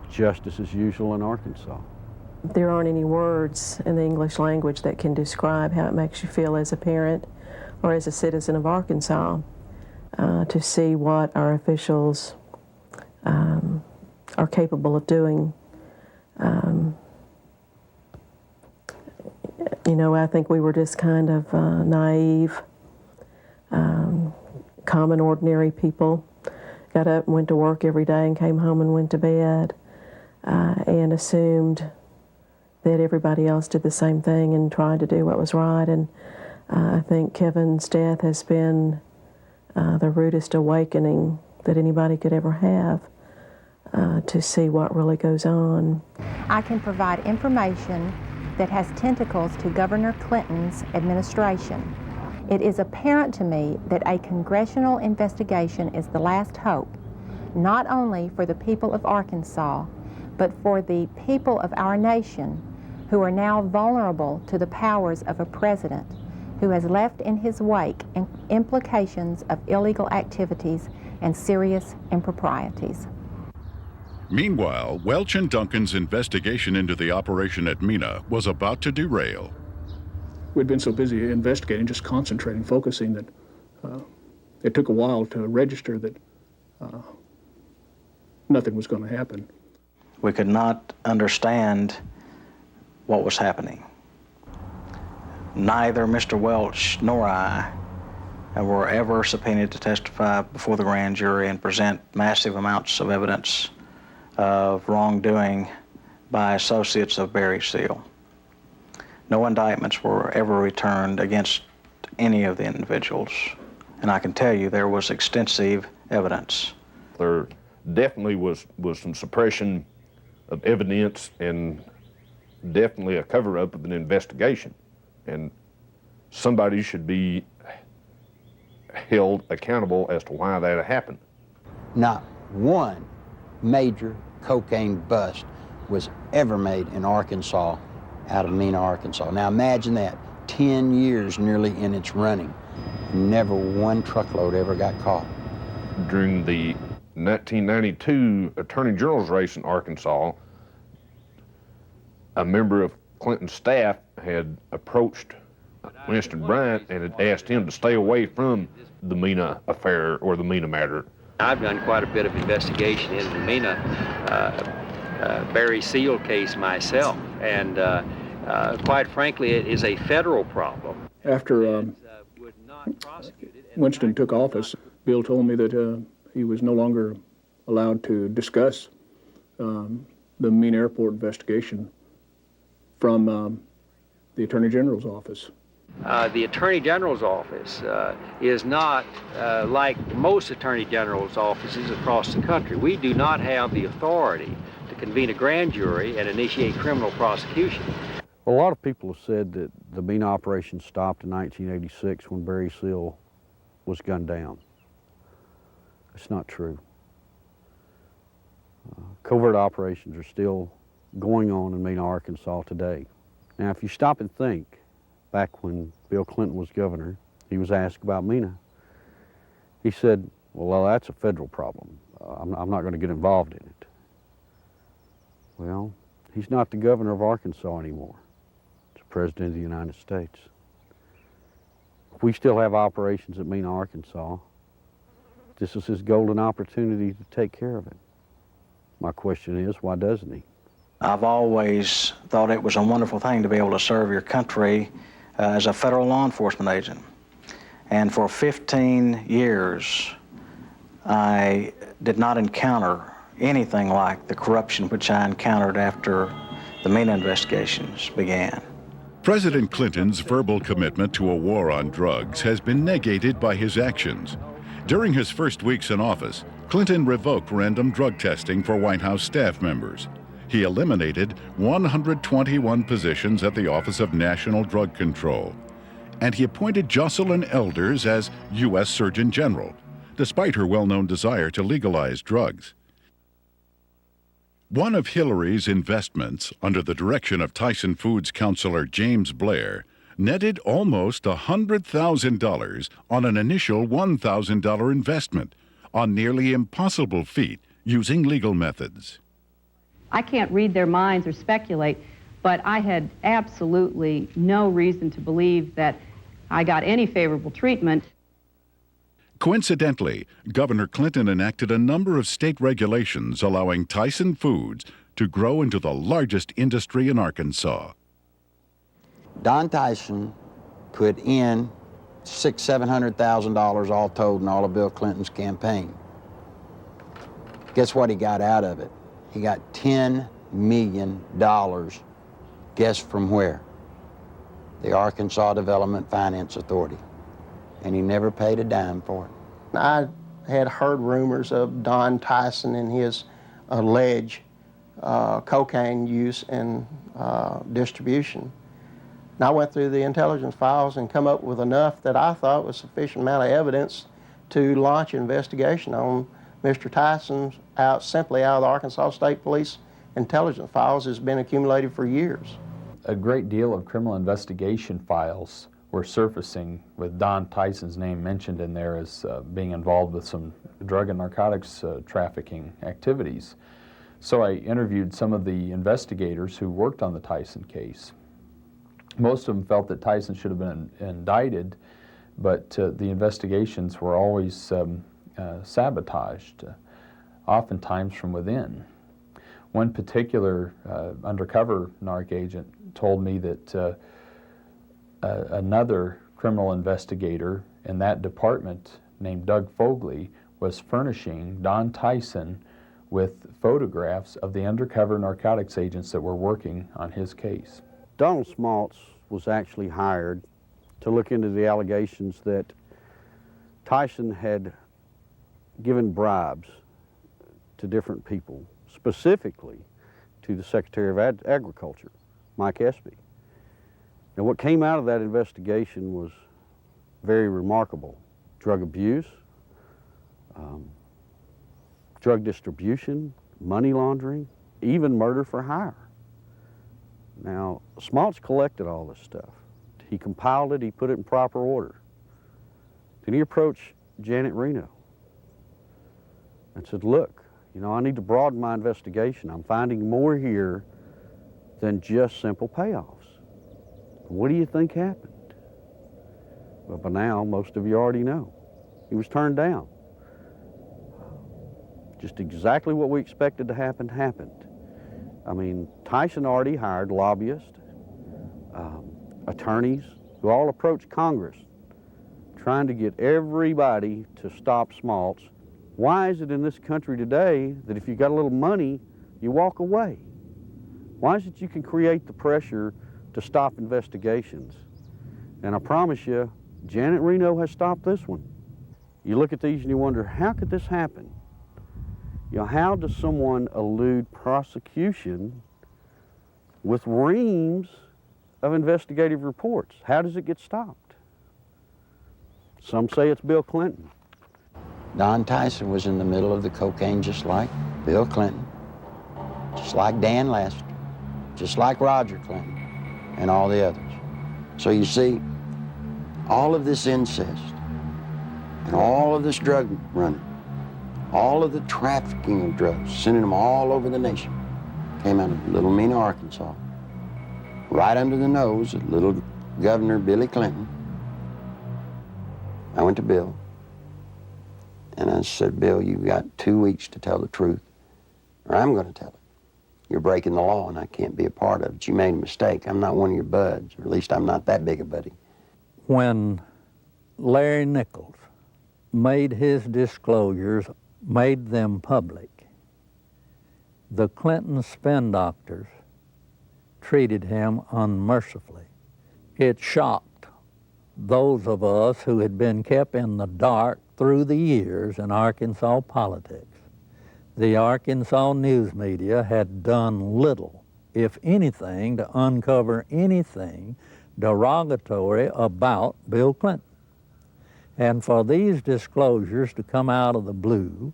justice as usual in Arkansas. There aren't any words in the English language that can describe how it makes you feel as a parent or as a citizen of Arkansas to see what our officials are capable of doing. You know, I think we were just kind of naive, common, ordinary people. Got up and went to work every day and came home and went to bed and assumed that everybody else did the same thing and tried to do what was right. And I think Kevin's death has been the rudest awakening that anybody could ever have to see what really goes on. I can provide information that has tentacles to Governor Clinton's administration. It is apparent to me that a congressional investigation is the last hope, not only for the people of Arkansas, but for the people of our nation who are now vulnerable to the powers of a president who has left in his wake implications of illegal activities and serious improprieties. Meanwhile, Welch and Duncan's investigation into the operation at Mena was about to derail. We'd been so busy investigating, just concentrating, focusing, that it took a while to register that nothing was going to happen. We could not understand what was happening. Neither Mr. Welch nor I were ever subpoenaed to testify before the grand jury and present massive amounts of evidence of wrongdoing by associates of Barry Seal. No indictments were ever returned against any of the individuals, and I can tell you there was extensive evidence. There definitely was some suppression of evidence and definitely a cover-up of an investigation, and somebody should be held accountable as to why that happened. Not one major cocaine bust was ever made in Arkansas out of Mena, Arkansas. Now imagine that, 10 years nearly in its running. Never one truckload ever got caught. During the 1992 Attorney General's race in Arkansas, a member of Clinton's staff had approached Winston Bryant and had asked him to stay away from the Mena affair or the Mena matter. I've done quite a bit of investigation into the Mena Barry Seal case myself, and quite frankly, it is a federal problem. After Winston took office, Bill told me that he was no longer allowed to discuss the Mena Airport investigation from the Attorney General's office. The Attorney General's office is not like most Attorney General's offices across the country. We do not have the authority to convene a grand jury and initiate criminal prosecution. A lot of people have said that the Mena operation stopped in 1986 when Barry Seal was gunned down. It's not true. Covert operations are still going on in Mena, Arkansas today. Now, if you stop and think, back when Bill Clinton was governor, he was asked about Mena. He said, well, that's a federal problem. I'm not going to get involved in it. Well, he's not the governor of Arkansas anymore. He's the president of the United States. We still have operations at Mena, Arkansas. This is his golden opportunity to take care of it. My question is, why doesn't he? I've always thought it was a wonderful thing to be able to serve your country as a federal law enforcement agent. And for 15 years, I did not encounter anything like the corruption which I encountered after the Mena investigations began. President Clinton's verbal commitment to a war on drugs has been negated by his actions. During his first weeks in office, Clinton revoked random drug testing for White House staff members. He eliminated 121 positions at the Office of National Drug Control. And he appointed Jocelyn Elders as U.S. Surgeon General, despite her well-known desire to legalize drugs. One of Hillary's investments, under the direction of Tyson Foods counselor James Blair, netted almost $100,000 on an initial $1,000 investment, a nearly impossible feat using legal methods. I can't read their minds or speculate, but I had absolutely no reason to believe that I got any favorable treatment. Coincidentally, Governor Clinton enacted a number of state regulations allowing Tyson Foods to grow into the largest industry in Arkansas. Don Tyson put in $600,000-$700,000 all told in all of Bill Clinton's campaign. Guess what he got out of it? He got $10 million. Guess from where? The Arkansas Development Finance Authority. And he never paid a dime for it. I had heard rumors of Don Tyson and his alleged cocaine use and distribution. And I went through the intelligence files and come up with enough that I thought was sufficient amount of evidence to launch an investigation on Mr. Tyson simply out of the Arkansas State Police intelligence files has been accumulated for years. A great deal of criminal investigation files were surfacing with Don Tyson's name mentioned in there as being involved with some drug and narcotics trafficking activities. So I interviewed some of the investigators who worked on the Tyson case. Most of them felt that Tyson should have been indicted, but the investigations were always sabotaged, oftentimes from within. One particular undercover narc agent told me that another criminal investigator in that department named Doug Fogley was furnishing Don Tyson with photographs of the undercover narcotics agents that were working on his case. Donald Smaltz was actually hired to look into the allegations that Tyson had given bribes to different people, specifically to the Secretary of Agriculture, Mike Espy. Now, what came out of that investigation was very remarkable. Drug abuse, drug distribution, money laundering, even murder for hire. Now, Smaltz collected all this stuff. He compiled it, he put it in proper order. Then he approached Janet Reno and said, look, you know, I need to broaden my investigation. I'm finding more here than just simple payoffs. What do you think happened? Well, by now, most of you already know. He was turned down. Just exactly what we expected to happen happened. I mean, Tyson already hired lobbyists, attorneys, who all approached Congress trying to get everybody to stop Smaltz. Why is it in this country today that if you got a little money, you walk away? Why is it you can create the pressure to stop investigations? And I promise you, Janet Reno has stopped this one. You look at these and you wonder, how could this happen? You know, how does someone elude prosecution with reams of investigative reports? How does it get stopped? Some say it's Bill Clinton. Don Tyson was in the middle of the cocaine just like Bill Clinton, just like Dan Lester, just like Roger Clinton, and all the others. So you see, all of this incest and all of this drug running, all of the trafficking of drugs, sending them all over the nation, came out of little Mena, Arkansas, right under the nose of little Governor Billy Clinton. I went to Bill, and I said, Bill, you've got 2 weeks to tell the truth, or I'm going to tell it. You're breaking the law, and I can't be a part of it. You made a mistake. I'm not one of your buds, or at least I'm not that big a buddy. When Larry Nichols made his disclosures, made them public, the Clinton spin doctors treated him unmercifully. It shocked those of us who had been kept in the dark through the years in Arkansas politics. The Arkansas news media had done little, if anything, to uncover anything derogatory about Bill Clinton. And for these disclosures to come out of the blue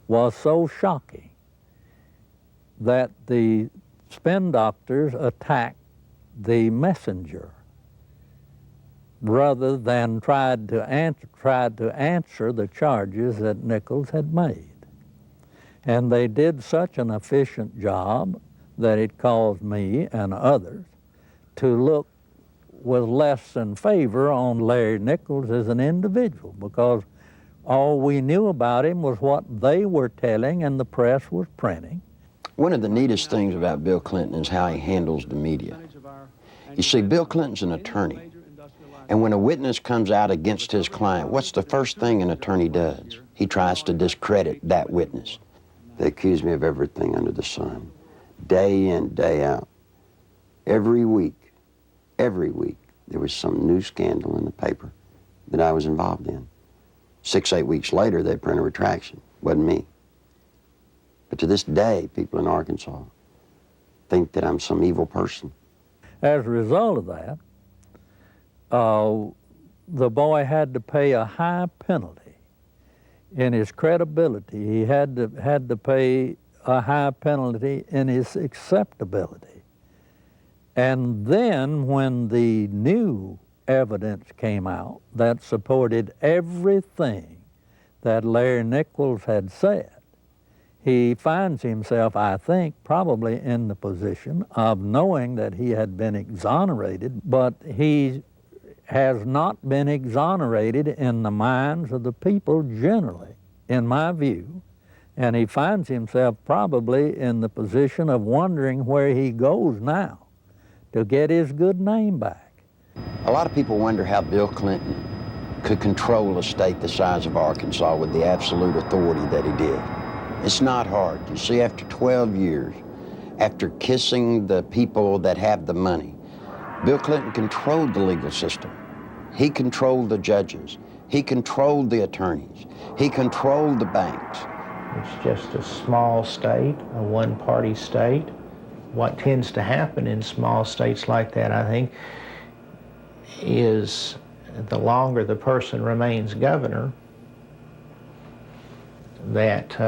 was so shocking that the spin doctors attacked the messenger rather than tried to answer the charges that Nichols had made. And they did such an efficient job that it caused me and others to look with less than favor on Larry Nichols as an individual, because all we knew about him was what they were telling and the press was printing. One of the neatest things about Bill Clinton is how he handles the media. You see, Bill Clinton's an attorney, and when a witness comes out against his client, what's the first thing an attorney does? He tries to discredit that witness. They accuse me of everything under the sun, day in, day out. Every week, there was some new scandal in the paper that I was involved in. 6, 8 weeks later, they print a retraction. Wasn't me. But to this day, people in Arkansas think that I'm some evil person. As a result of that, the boy had to pay a high penalty. In his credibility, he had to pay a high penalty in his acceptability. And then when the new evidence came out that supported everything that Larry Nichols had said, he finds himself, I think, probably in the position of knowing that he had been exonerated, but he has not been exonerated in the minds of the people generally, in my view. And he finds himself probably in the position of wondering where he goes now to get his good name back. A lot of people wonder how Bill Clinton could control a state the size of Arkansas with the absolute authority that he did. It's not hard. You see, after 12 years, after kissing the people that have the money, Bill Clinton controlled the legal system. He controlled the judges. He controlled the attorneys. He controlled the banks. It's just a small state, a one-party state. What tends to happen in small states like that, I think, is the longer the person remains governor, that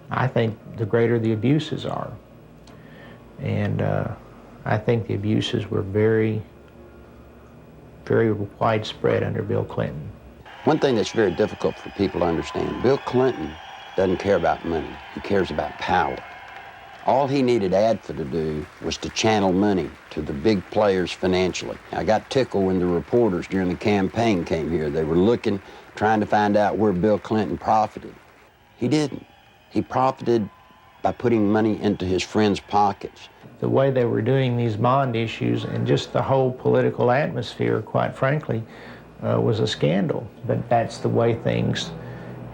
I think the greater the abuses are. And I think the abuses were very, very widespread under Bill Clinton. One thing that's very difficult for people to understand, Bill Clinton doesn't care about money. He cares about power. All he needed ADFA to do was to channel money to the big players financially. I got tickled when the reporters during the campaign came here. They were looking, trying to find out where Bill Clinton profited. He didn't. He profited by putting money into his friends' pockets. The way they were doing these bond issues and just the whole political atmosphere, quite frankly, was a scandal. But that's the way things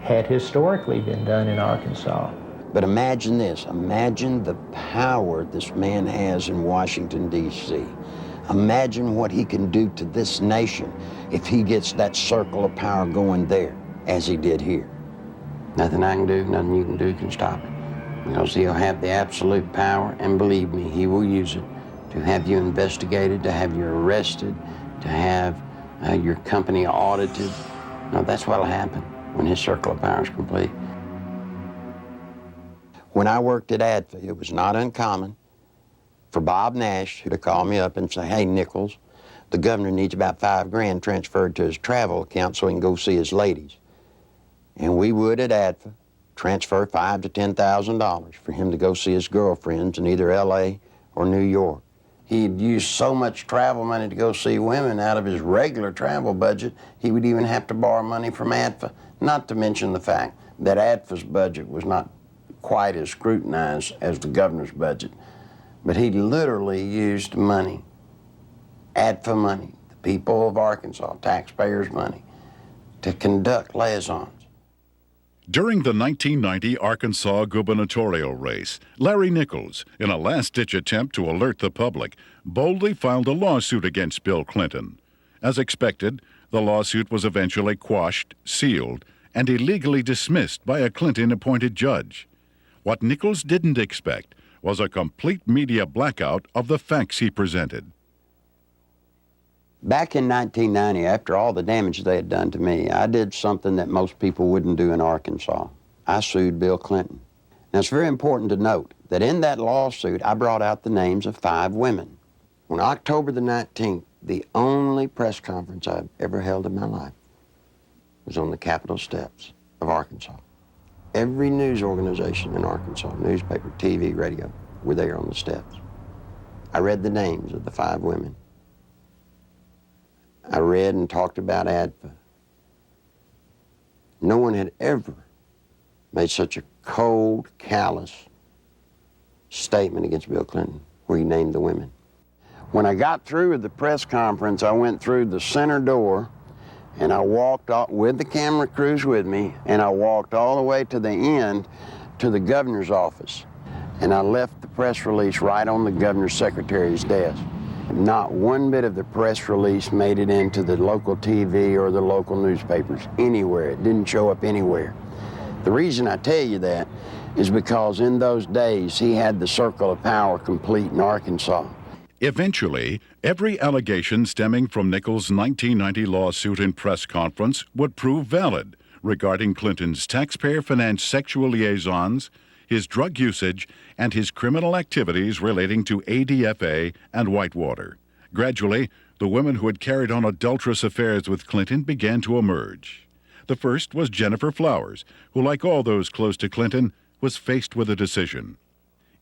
had historically been done in Arkansas. But imagine this, imagine the power this man has in Washington, D.C. Imagine what he can do to this nation if he gets that circle of power going there, as he did here. Nothing I can do, nothing you can do can stop it. Because he'll have the absolute power, and believe me, he will use it to have you investigated, to have you arrested, to have your company audited. No, that's what'll happen when his circle of power is complete. When I worked at ADFA, it was not uncommon for Bob Nash to call me up and say, hey, Nichols, the governor needs about $5 grand transferred to his travel account so he can go see his ladies. And we would at ADFA transfer $5,000 to $10,000 for him to go see his girlfriends in either LA or New York. He'd use so much travel money to go see women out of his regular travel budget, he would even have to borrow money from ADFA, not to mention the fact that ADFA's budget was not quite as scrutinized as the governor's budget. But he literally used money, ADFA money, the people of Arkansas, taxpayers' money, to conduct liaisons. During the 1990 Arkansas gubernatorial race, Larry Nichols, in a last-ditch attempt to alert the public, boldly filed a lawsuit against Bill Clinton. As expected, the lawsuit was eventually quashed, sealed, and illegally dismissed by a Clinton-appointed judge. What Nichols didn't expect was a complete media blackout of the facts he presented. Back in 1990, after all the damage they had done to me, I did something that most people wouldn't do in Arkansas. I sued Bill Clinton. Now, it's very important to note that in that lawsuit, I brought out the names of 5 women. On October the 19th, the only press conference I've ever held in my life was on the Capitol steps of Arkansas. Every news organization in Arkansas, newspaper, TV, radio, were there on the steps. I read the names of the 5 women. I read and talked about ADFA. No one had ever made such a cold, callous statement against Bill Clinton, where he named the women. When I got through with the press conference, I went through the center door, and I walked out with the camera crews with me, and I walked all the way to the end to the governor's office. And I left the press release right on the governor's secretary's desk. Not one bit of the press release made it into the local TV or the local newspapers, anywhere. It didn't show up anywhere. The reason I tell you that is because in those days, he had the circle of power complete in Arkansas. Eventually, every allegation stemming from Nichols' 1990 lawsuit and press conference would prove valid regarding Clinton's taxpayer-financed sexual liaisons, his drug usage, and his criminal activities relating to ADFA and Whitewater. Gradually, the women who had carried on adulterous affairs with Clinton began to emerge. The first was Gennifer Flowers, who, like all those close to Clinton, was faced with a decision.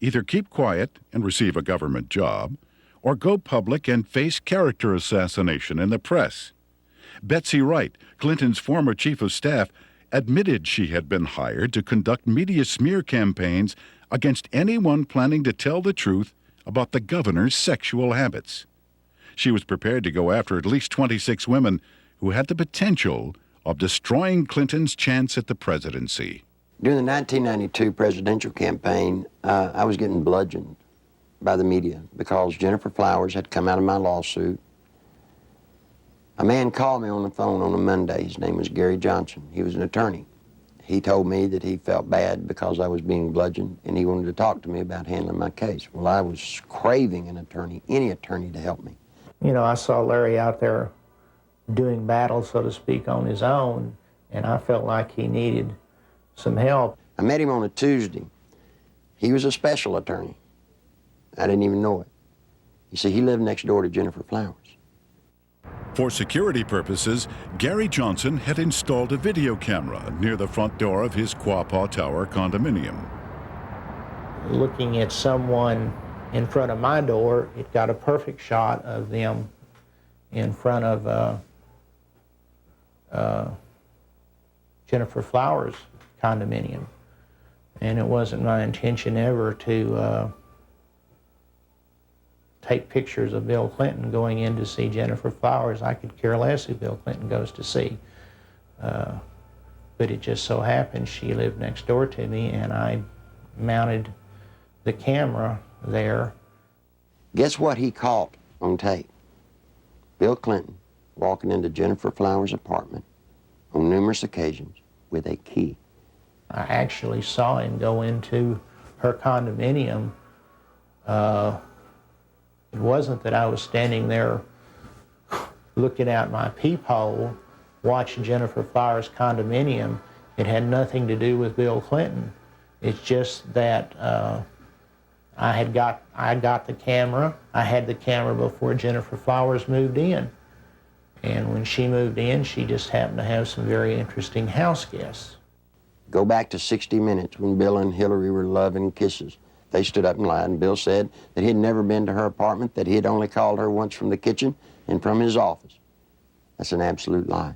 Either keep quiet and receive a government job, or go public and face character assassination in the press. Betsy Wright, Clinton's former chief of staff, admitted she had been hired to conduct media smear campaigns against anyone planning to tell the truth about the governor's sexual habits. She was prepared to go after at least 26 women who had the potential of destroying Clinton's chance at the presidency. During the 1992 presidential campaign, I was getting bludgeoned by the media because Gennifer Flowers had come out of my lawsuit. A man called me on the phone on a Monday. His name was Gary Johnson. He was an attorney. He told me that he felt bad because I was being bludgeoned, and he wanted to talk to me about handling my case. Well, I was craving an attorney, any attorney, to help me. You know, I saw Larry out there doing battle, so to speak, on his own, and I felt like he needed some help. I met him on a Tuesday. He was a special attorney. I didn't even know it. You see, he lived next door to Gennifer Flowers. For security purposes, Gary Johnson had installed a video camera near the front door of his Quapaw Tower condominium. Looking at someone in front of my door, it got a perfect shot of them in front of Gennifer Flowers' condominium. And it wasn't my intention ever to take pictures of Bill Clinton going in to see Gennifer Flowers. I could care less who Bill Clinton goes to see. But it just so happened she lived next door to me, and I mounted the camera there. Guess what he caught on tape? Bill Clinton walking into Gennifer Flowers' apartment on numerous occasions with a key. I actually saw him go into her condominium. It wasn't that I was standing there looking out my peephole, watching Gennifer Flowers' condominium. It had nothing to do with Bill Clinton. It's just that I got the camera. I had the camera before Gennifer Flowers moved in. And when she moved in, she just happened to have some very interesting house guests. Go back to 60 Minutes when Bill and Hillary were loving kisses. They stood up and lied, and Bill said that he had never been to her apartment, that he had only called her once from the kitchen and from his office. That's an absolute lie,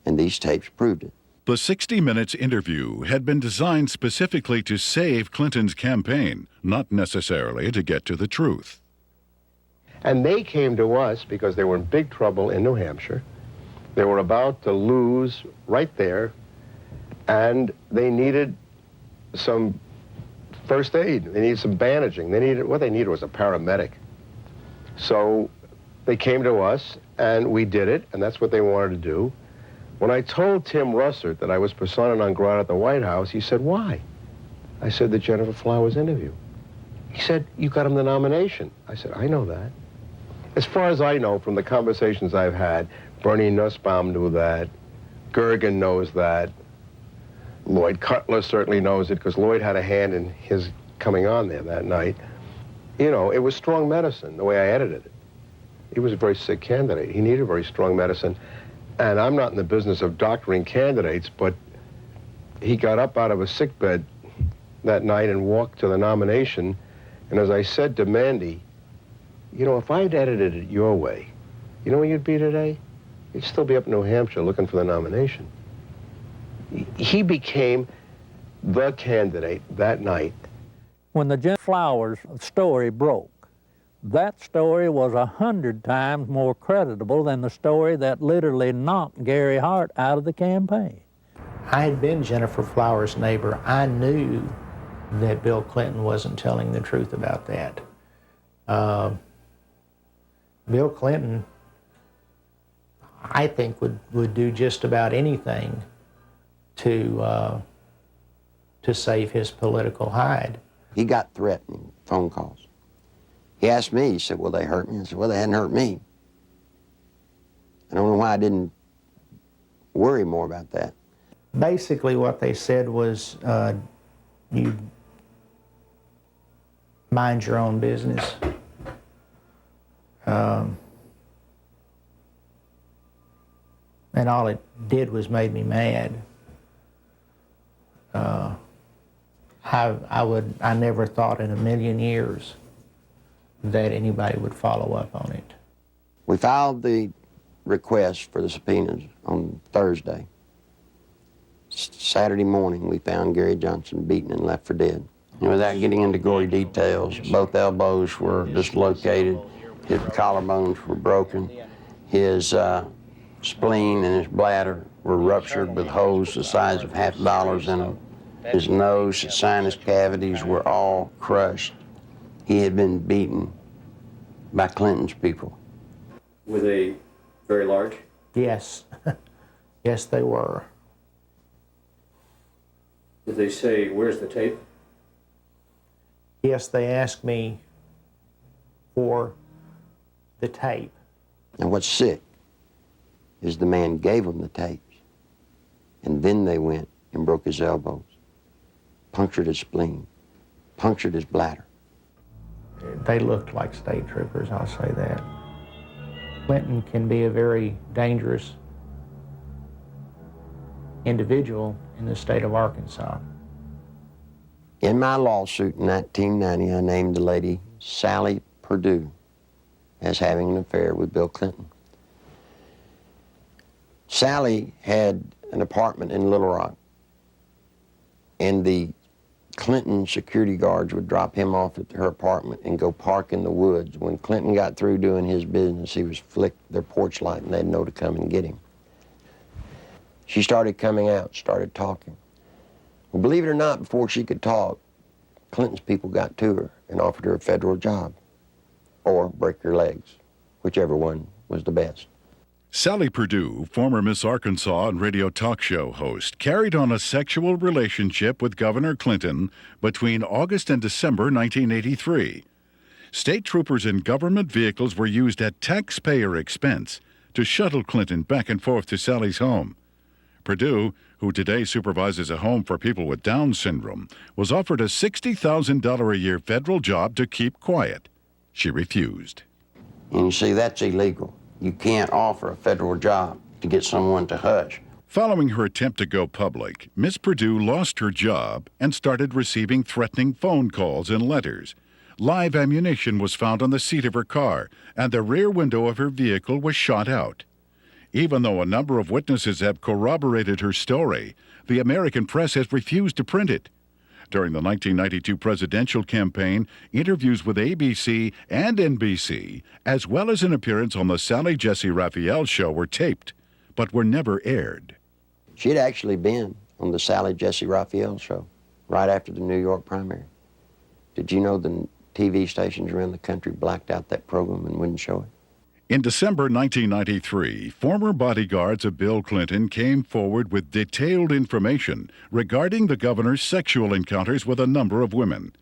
and these tapes proved it. The 60 Minutes interview had been designed specifically to save Clinton's campaign, not necessarily to get to the truth. And they came to us because they were in big trouble in New Hampshire. They were about to lose right there, and they needed some first aid. They needed some bandaging. What they needed was a paramedic. So they came to us, and we did it, and that's what they wanted to do. When I told Tim Russert that I was persona non grata at the White House, he said, "Why?" I said, "The Gennifer Flowers interview." He said, "You got him the nomination." I said, "I know that." As far as I know from the conversations I've had, Bernie Nussbaum knew that, Gergen knows that, Lloyd Cutler certainly knows it because Lloyd had a hand in his coming on there that night. You know, it was strong medicine, the way I edited it. He was a very sick candidate. He needed very strong medicine. And I'm not in the business of doctoring candidates, but he got up out of a sickbed that night and walked to the nomination. And as I said to Mandy, you know, if I'd edited it your way, you know where you'd be today? You'd still be up in New Hampshire looking for the nomination. He became the candidate that night. When the Gennifer Flowers story broke, that story was 100 times more creditable than the story that literally knocked Gary Hart out of the campaign. I had been Gennifer Flowers' neighbor. I knew that Bill Clinton wasn't telling the truth about that. Bill Clinton, I think, would do just about anything to save his political hide. He got threatening phone calls. He asked me, he said, "Will they hurt me?" I said, "Well, they hadn't hurt me." I don't know why I didn't worry more about that. Basically what they said was, you mind your own business. and all it did was made me mad. I never thought in a million years that anybody would follow up on it. We filed the request for the subpoenas on Thursday. Saturday morning, we found Gary Johnson beaten and left for dead. And without getting into gory details, both elbows were dislocated, his collarbones were broken, his spleen and his bladder were ruptured with holes the size of $50 in them. His nose, his sinus cavities were all crushed. He had been beaten by Clinton's people. Were they very large? Yes. Yes, they were. Did they say, where's the tape? Yes, they asked me for the tape. And what's sick is the man gave them the tapes, and then they went and broke his elbows, punctured his spleen, punctured his bladder. They looked like state troopers, I'll say that. Clinton can be a very dangerous individual in the state of Arkansas. In my lawsuit in 1990, I named the lady Sally Perdue as having an affair with Bill Clinton. Sally had an apartment in Little Rock, and the Clinton security guards would drop him off at her apartment and go park in the woods. When Clinton got through doing his business, he was flick their porch light and they'd know to come and get him. She started coming out, started talking. Well, believe it or not, before she could talk, Clinton's people got to her and offered her a federal job or break her legs, whichever one was the best. Sally Perdue, former Miss Arkansas and radio talk show host, carried on a sexual relationship with Governor Clinton between August and December 1983. State troopers in government vehicles were used at taxpayer expense to shuttle Clinton back and forth to Sally's home. Perdue, who today supervises a home for people with Down syndrome, was offered a $60,000 a year federal job to keep quiet. She refused. And you see, that's illegal. You can't offer a federal job to get someone to hush. Following her attempt to go public, Miss Perdue lost her job and started receiving threatening phone calls and letters. Live ammunition was found on the seat of her car, and the rear window of her vehicle was shot out. Even though a number of witnesses have corroborated her story, the American press has refused to print it. During the 1992 presidential campaign, interviews with ABC and NBC, as well as an appearance on the Sally Jesse Raphael show, were taped, but were never aired. She had actually been on the Sally Jesse Raphael show right after the New York primary. Did you know the TV stations around the country blacked out that program and wouldn't show it? In December 1993, former bodyguards of Bill Clinton came forward with detailed information regarding the governor's sexual encounters with a number of women.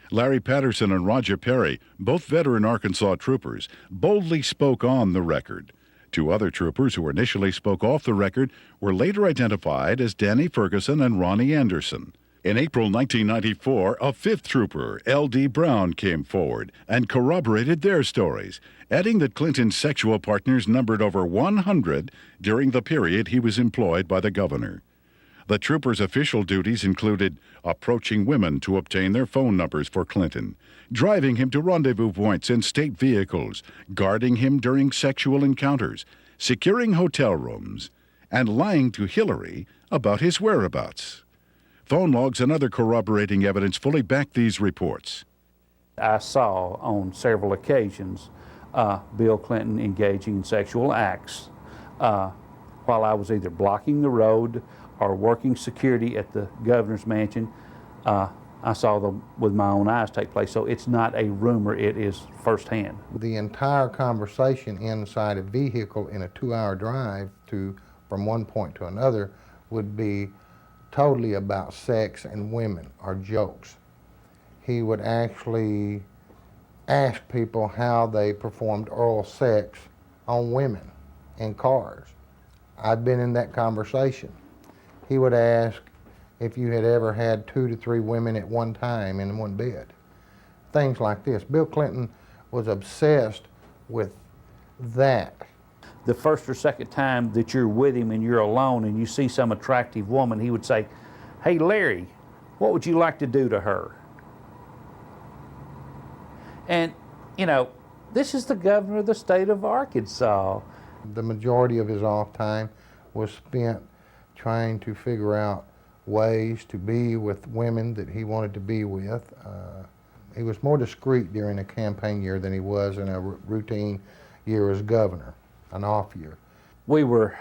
Larry Patterson and Roger Perry, both veteran Arkansas troopers, boldly spoke on the record. Two other troopers who initially spoke off the record were later identified as Danny Ferguson and Ronnie Anderson. In April 1994, a fifth trooper, L.D. Brown, came forward and corroborated their stories, adding that Clinton's sexual partners numbered over 100 during the period he was employed by the governor. The trooper's official duties included approaching women to obtain their phone numbers for Clinton, driving him to rendezvous points in state vehicles, guarding him during sexual encounters, securing hotel rooms, and lying to Hillary about his whereabouts. Phone logs and other corroborating evidence fully back these reports. I saw on several occasions Bill Clinton engaging in sexual acts while I was either blocking the road or working security at the governor's mansion. I saw them with my own eyes take place. So it's not a rumor, it is firsthand. The entire conversation inside a vehicle in a 2-hour drive from one point to another would be totally about sex and women or jokes. He would actually ask people how they performed oral sex on women in cars. I've been in that conversation. He would ask if you had ever had 2 to 3 women at one time in one bed. Things like this. Bill Clinton was obsessed with that. the first or second time that you're with him and you're alone and you see some attractive woman, he would say, "Hey, Larry, what would you like to do to her?" And, you know, this is the governor of the state of Arkansas. The majority of his off time was spent trying to figure out ways to be with women that he wanted to be with. He was more discreet during a campaign year than he was in a routine year as governor, an off year. We were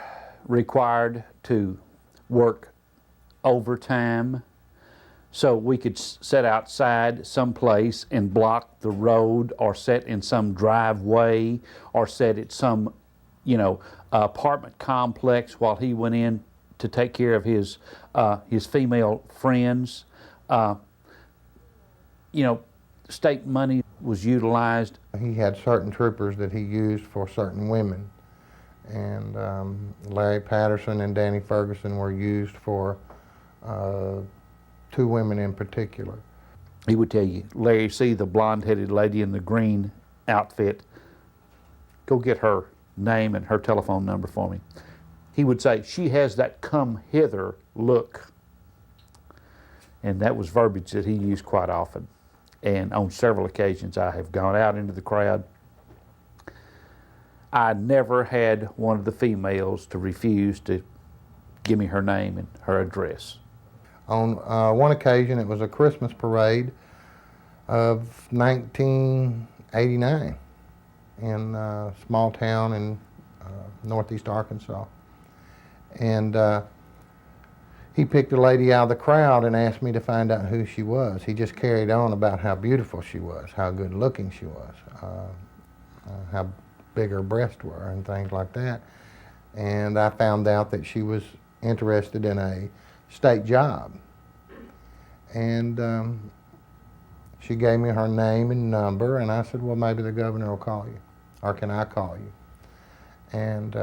required to work overtime so we could sit outside someplace and block the road, or sit in some driveway, or sit at some, you know, apartment complex while he went in to take care of his female friends. You know, state money was utilized. He had certain troopers that he used for certain women, and Larry Patterson and Danny Ferguson were used for 2 women in particular. He would tell you, "Larry, see the blonde-headed lady in the green outfit? Go get her name and her telephone number for me." He would say, "She has that come hither look." And that was verbiage that he used quite often. And on several occasions I have gone out into the crowd. I never had one of the females to refuse to give me her name and her address. On one occasion, it was a Christmas parade of 1989 in a small town in northeast Arkansas. And he picked a lady out of the crowd and asked me to find out who she was. He just carried on about how beautiful she was, how good looking she was, how big her breasts were and things like that. And I found out that she was interested in a state job. And she gave me her name and number, and I said, "Well, maybe the governor will call you, or can I call you?" And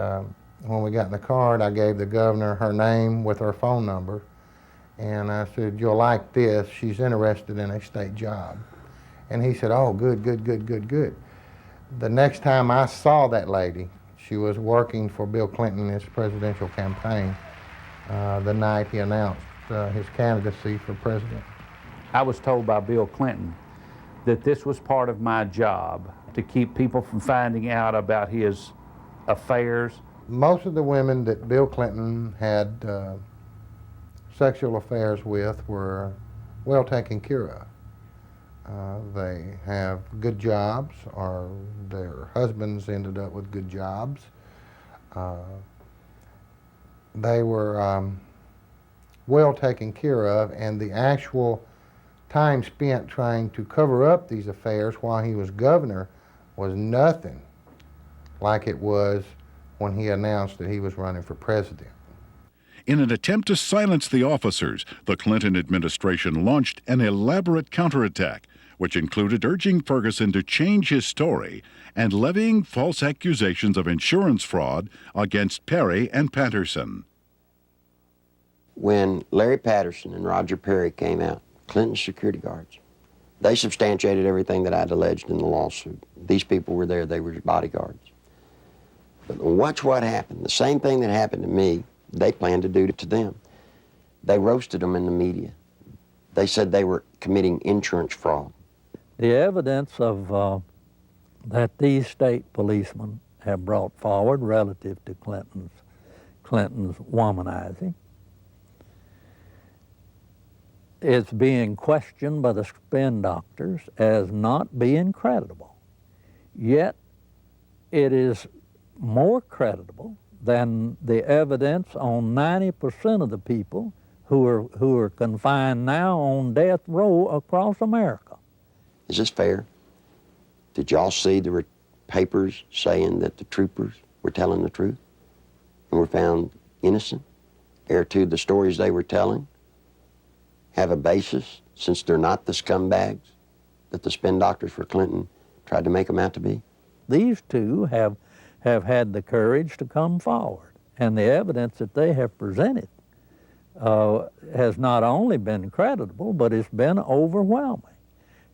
when we got in the car, I gave the governor her name with her phone number, and I said, "You'll like this, she's interested in a state job." And he said, "Oh, good, good, good, good, good." The next time I saw that lady, she was working for Bill Clinton in his presidential campaign the night he announced his candidacy for president. I was told by Bill Clinton that this was part of my job, to keep people from finding out about his affairs. Most of the women that Bill Clinton had sexual affairs with were well taken care of. They have good jobs, or their husbands ended up with good jobs. They were well taken care of, and the actual time spent trying to cover up these affairs while he was governor was nothing like it was when he announced that he was running for president. In an attempt to silence the officers, the Clinton administration launched an elaborate counterattack, which included urging Ferguson to change his story and levying false accusations of insurance fraud against Perry and Patterson. When Larry Patterson and Roger Perry came out, Clinton's security guards, they substantiated everything that I'd alleged in the lawsuit. These people were there, they were bodyguards. But watch what happened. The same thing that happened to me, they planned to do to them. They roasted them in the media. They said they were committing insurance fraud. The evidence of that these state policemen have brought forward relative to Clinton's womanizing is being questioned by the spin doctors as not being credible. Yet it is more credible than the evidence on 90% of the people who are confined now on death row across America. Is this fair? Did y'all see there were papers saying that the troopers were telling the truth and were found innocent? Ere to the stories they were telling have a basis, since they're not the scumbags that the spin doctors for Clinton tried to make them out to be? These two have had the courage to come forward, and the evidence that they have presented has not only been credible, but it's been overwhelming.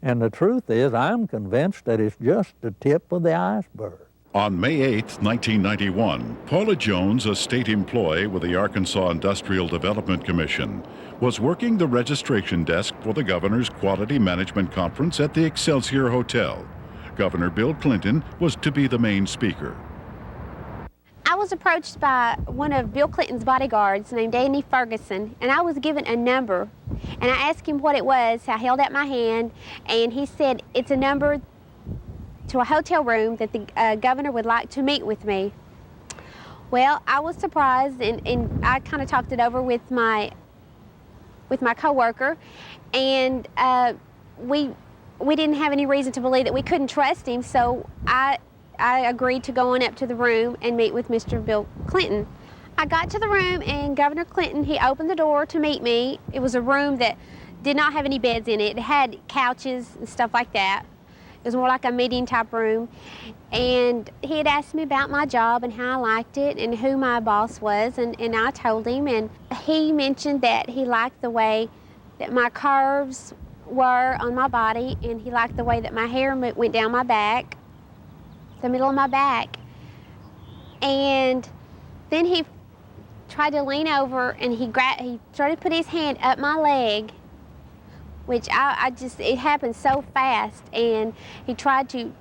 And the truth is, I'm convinced that it's just the tip of the iceberg. On May 8, 1991, Paula Jones, a state employee with the Arkansas Industrial Development Commission, was working the registration desk for the governor's Quality Management Conference at the Excelsior Hotel. Governor Bill Clinton was to be the main speaker. I was approached by one of Bill Clinton's bodyguards named Danny Ferguson, and I was given a number. And I asked him what it was. I held out my hand, and he said, it's a number to a hotel room that the governor would like to meet with me. Well, I was surprised, and I kind of talked it over with my coworker, and we didn't have any reason to believe that we couldn't trust him, so I agreed to go on up to the room and meet with Mr. Bill Clinton. I got to the room, and Governor Clinton, he opened the door to meet me. It was a room that did not have any beds in it. It had couches and stuff like that. It was more like a meeting type room. And he had asked me about my job and how I liked it and who my boss was, and I told him, and he mentioned that he liked the way that my curves were on my body, and he liked the way that my hair went down my back, the middle of my back. And then he tried to lean over, and he started to put his hand up my leg, which it happened so fast, and he tried to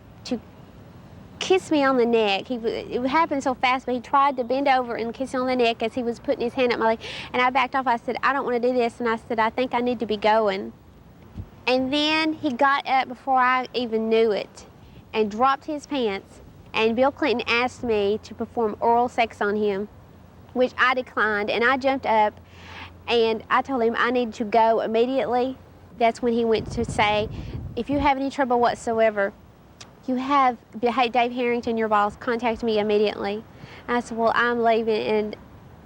kiss me on the neck. It happened so fast, but he tried to bend over and kiss me on the neck as he was putting his hand up my leg, and I backed off. I said, I don't want to do this, and I said, I think I need to be going. And then he got up before I even knew it and dropped his pants, and Bill Clinton asked me to perform oral sex on him, which I declined, and I jumped up, and I told him I needed to go immediately. That's when he went to say, if you have any trouble whatsoever, you have Dave Harrington, your boss, contact me immediately. And I said, well, I'm leaving, and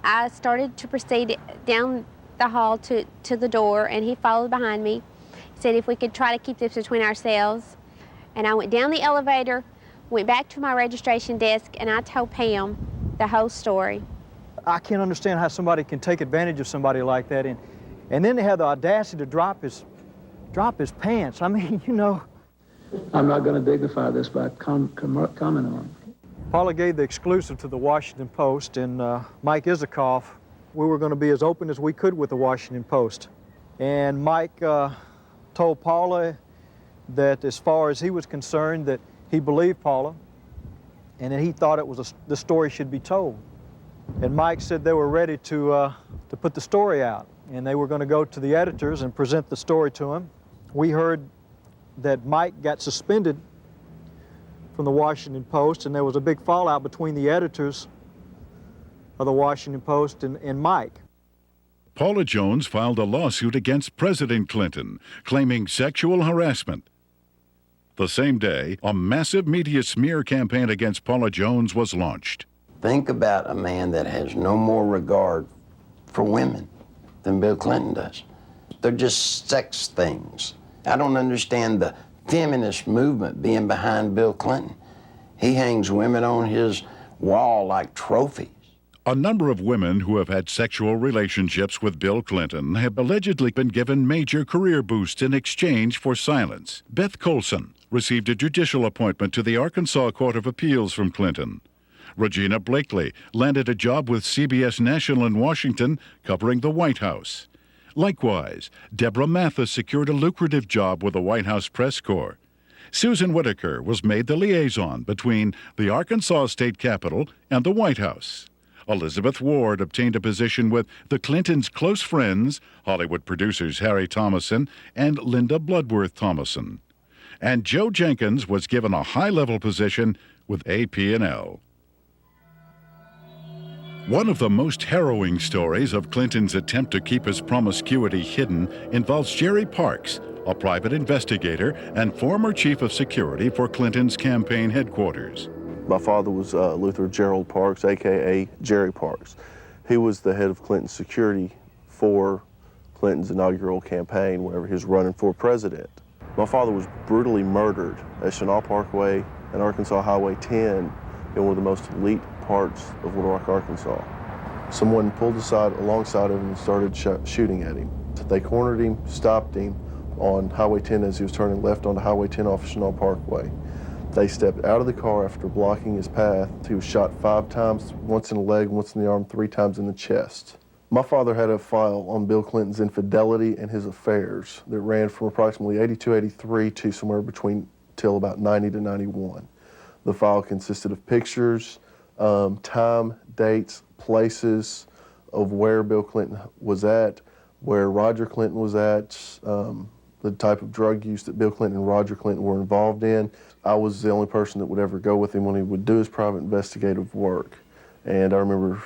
I started to proceed down the hall to the door, and he followed behind me. He said if we could try to keep this between ourselves. And I went down the elevator, went back to my registration desk, and I told Pam the whole story. I can't understand how somebody can take advantage of somebody like that, and then they have the audacity to drop his pants. I mean, you know. I'm not going to dignify this by commenting on it. Paula gave the exclusive to the Washington Post, and Mike Isikoff, we were going to be as open as we could with the Washington Post. And Mike told Paula that as far as he was concerned, that he believed Paula, and that he thought the story should be told. And Mike said they were ready to put the story out, and they were going to go to the editors and present the story to him. We heard that Mike got suspended from the Washington Post, and there was a big fallout between the editors of the Washington Post and Mike. Paula Jones filed a lawsuit against President Clinton, claiming sexual harassment. The same day, a massive media smear campaign against Paula Jones was launched. Think about a man that has no more regard for women than Bill Clinton does. They're just sex things. I don't understand the feminist movement being behind Bill Clinton. He hangs women on his wall like trophies. A number of women who have had sexual relationships with Bill Clinton have allegedly been given major career boosts in exchange for silence. Beth Colson received a judicial appointment to the Arkansas Court of Appeals from Clinton. Regina Blakely landed a job with CBS National in Washington covering the White House. Likewise, Deborah Mathis secured a lucrative job with the White House Press Corps. Susan Whitaker was made the liaison between the Arkansas State Capitol and the White House. Elizabeth Ward obtained a position with the Clintons' close friends, Hollywood producers Harry Thomason and Linda Bloodworth Thomason. And Joe Jenkins was given a high-level position with AP&L. One of the most harrowing stories of Clinton's attempt to keep his promiscuity hidden involves Jerry Parks, a private investigator and former chief of security for Clinton's campaign headquarters. My father was Luther Gerald Parks, a.k.a. Jerry Parks. He was the head of Clinton's security for Clinton's inaugural campaign whenever he was running for president. My father was brutally murdered at Chenal Parkway and Arkansas Highway 10 in one of the most elite parts of Little Rock, Arkansas. Someone pulled aside alongside of him and started shooting at him. They cornered him, stopped him on Highway 10 as he was turning left onto Highway 10 off Chenal Parkway. They stepped out of the car after blocking his path. He was shot 5 times, once in the leg, once in the arm, 3 times in the chest. My father had a file on Bill Clinton's infidelity and his affairs that ran from approximately 82, 83 to somewhere between till about 90 to 91. The file consisted of pictures, time, dates, places of where Bill Clinton was at, where Roger Clinton was at, the type of drug use that Bill Clinton and Roger Clinton were involved in. I was the only person that would ever go with him when he would do his private investigative work. And I remember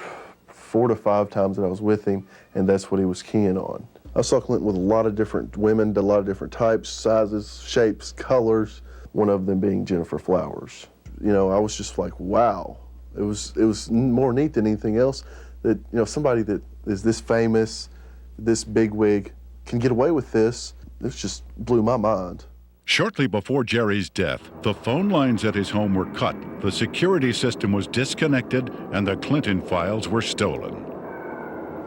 4 to 5 times that I was with him, and that's what he was keying on. I saw Clinton with a lot of different women, a lot of different types, sizes, shapes, colors, one of them being Gennifer Flowers. You know, I was just like, wow. It was more neat than anything else that, you know, somebody that is this famous, this bigwig, can get away with this. This just blew my mind. Shortly before Jerry's death, the phone lines at his home were cut, the security system was disconnected, and the Clinton files were stolen.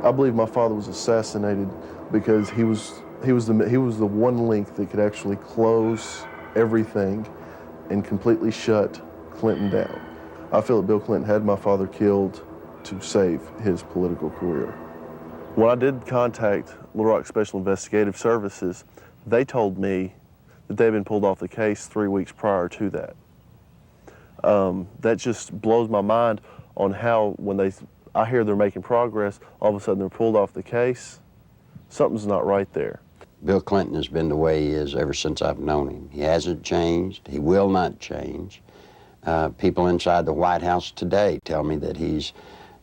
I believe my father was assassinated because he was the one link that could actually close everything and completely shut Clinton down. I feel that Bill Clinton had my father killed to save his political career. When I did contact Little Rock Special Investigative Services, they told me that they'd been pulled off the case 3 weeks prior to that. That just blows my mind on how when I hear they're making progress, all of a sudden they're pulled off the case. Something's not right there. Bill Clinton has been the way he is ever since I've known him. He hasn't changed. He will not change. People inside the White House today tell me that he's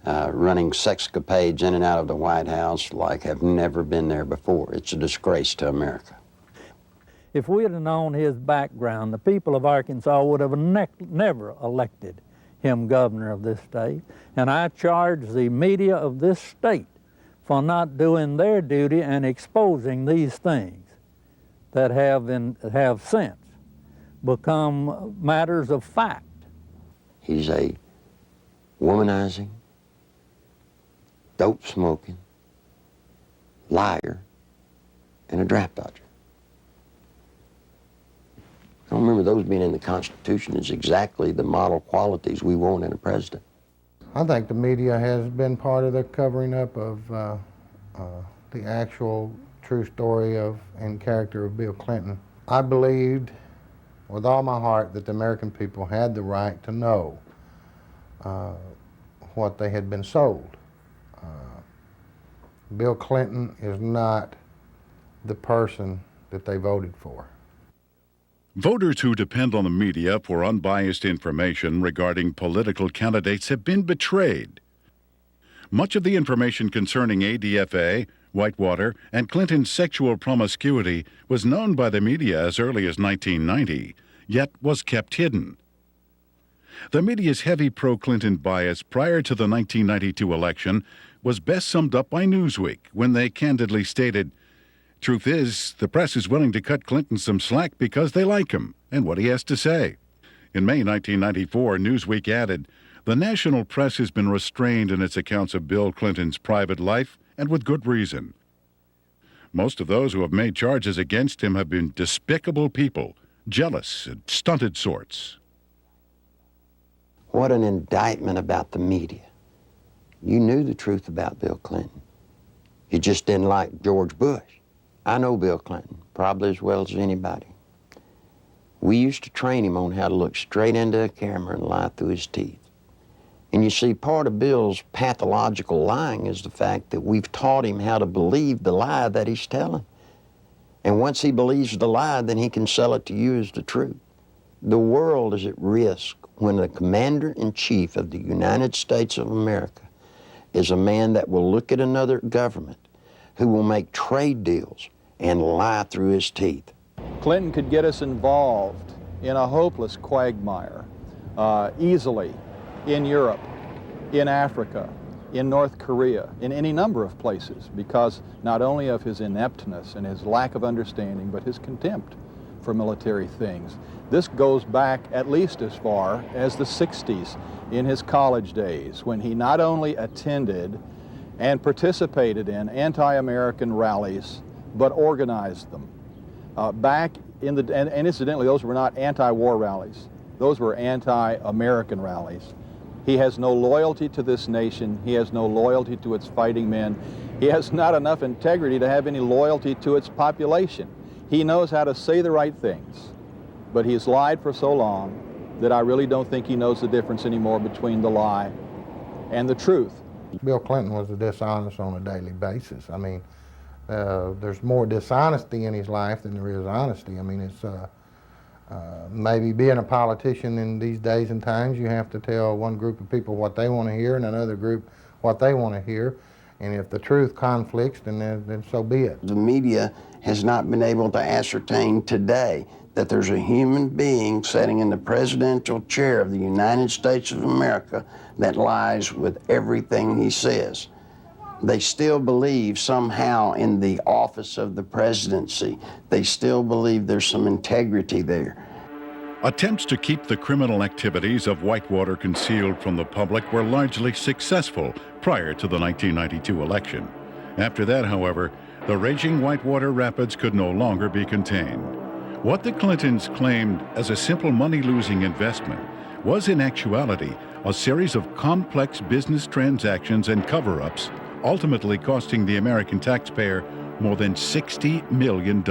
running sexcapades in and out of the White House like have never been there before. It's a disgrace to America. If we had known his background, the people of Arkansas would have never elected him governor of this state. And I charge the media of this state for not doing their duty and exposing these things that have since become matters of fact. He's a womanizing, dope-smoking, liar, and a draft dodger. I don't remember those being in the Constitution as exactly the model qualities we want in a president. I think the media has been part of the covering up of the actual true story of and character of Bill Clinton. I believed with all my heart that the American people had the right to know what they had been sold. Bill Clinton is not the person that they voted for. Voters who depend on the media for unbiased information regarding political candidates have been betrayed. Much of the information concerning ADFA, Whitewater, and Clinton's sexual promiscuity was known by the media as early as 1990, yet was kept hidden. The media's heavy pro-Clinton bias prior to the 1992 election was best summed up by Newsweek when they candidly stated, "Truth is, the press is willing to cut Clinton some slack because they like him and what he has to say." In May 1994, Newsweek added, "The national press has been restrained in its accounts of Bill Clinton's private life, and with good reason. Most of those who have made charges against him have been despicable people, jealous and stunted sorts." What an indictment about the media. You knew the truth about Bill Clinton. You just didn't like George Bush. I know Bill Clinton, probably as well as anybody. We used to train him on how to look straight into a camera and lie through his teeth. And you see, part of Bill's pathological lying is the fact that we've taught him how to believe the lie that he's telling. And once he believes the lie, then he can sell it to you as the truth. The world is at risk when the commander-in-chief of the United States of America is a man that will look at another government, who will make trade deals and lie through his teeth. Clinton could get us involved in a hopeless quagmire easily in Europe, in Africa, in North Korea, in any number of places, because not only of his ineptness and his lack of understanding, but his contempt for military things. This goes back at least as far as the 60s in his college days, when he not only attended and participated in anti-American rallies, but organized them. And incidentally, those were not anti-war rallies. those were anti-American rallies. He has no loyalty to this nation. He has no loyalty to its fighting men. He has not enough integrity to have any loyalty to its population. He knows how to say the right things, but he's lied for so long that I really don't think he knows the difference anymore between the lie and the truth. Bill Clinton was dishonest on a daily basis. I mean, there's more dishonesty in his life than there is honesty. I mean, it's maybe being a politician in these days and times, you have to tell one group of people what they want to hear and another group what they want to hear. And if the truth conflicts, then so be it. The media has not been able to ascertain today that there's a human being sitting in the presidential chair of the United States of America that lies with everything he says. They still believe somehow in the office of the presidency. They still believe there's some integrity there. Attempts to keep the criminal activities of Whitewater concealed from the public were largely successful prior to the 1992 election. After that, however, the raging Whitewater rapids could no longer be contained. What the Clintons claimed as a simple money-losing investment was in actuality a series of complex business transactions and cover-ups, ultimately costing the American taxpayer more than $60 million.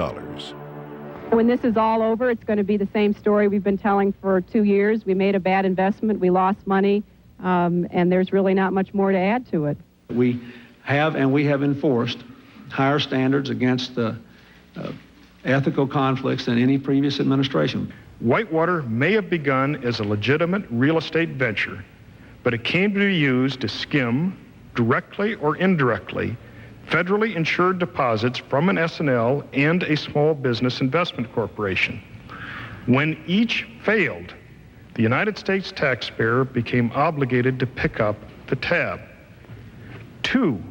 When this is all over, it's going to be the same story we've been telling for 2 years. We made a bad investment, we lost money, and there's really not much more to add to it. We have enforced higher standards against ethical conflicts than any previous administration. Whitewater may have begun as a legitimate real estate venture, but it came to be used to skim, directly or indirectly, federally insured deposits from an S&L and a small business investment corporation. When each failed, the United States taxpayer became obligated to pick up the tab. 2,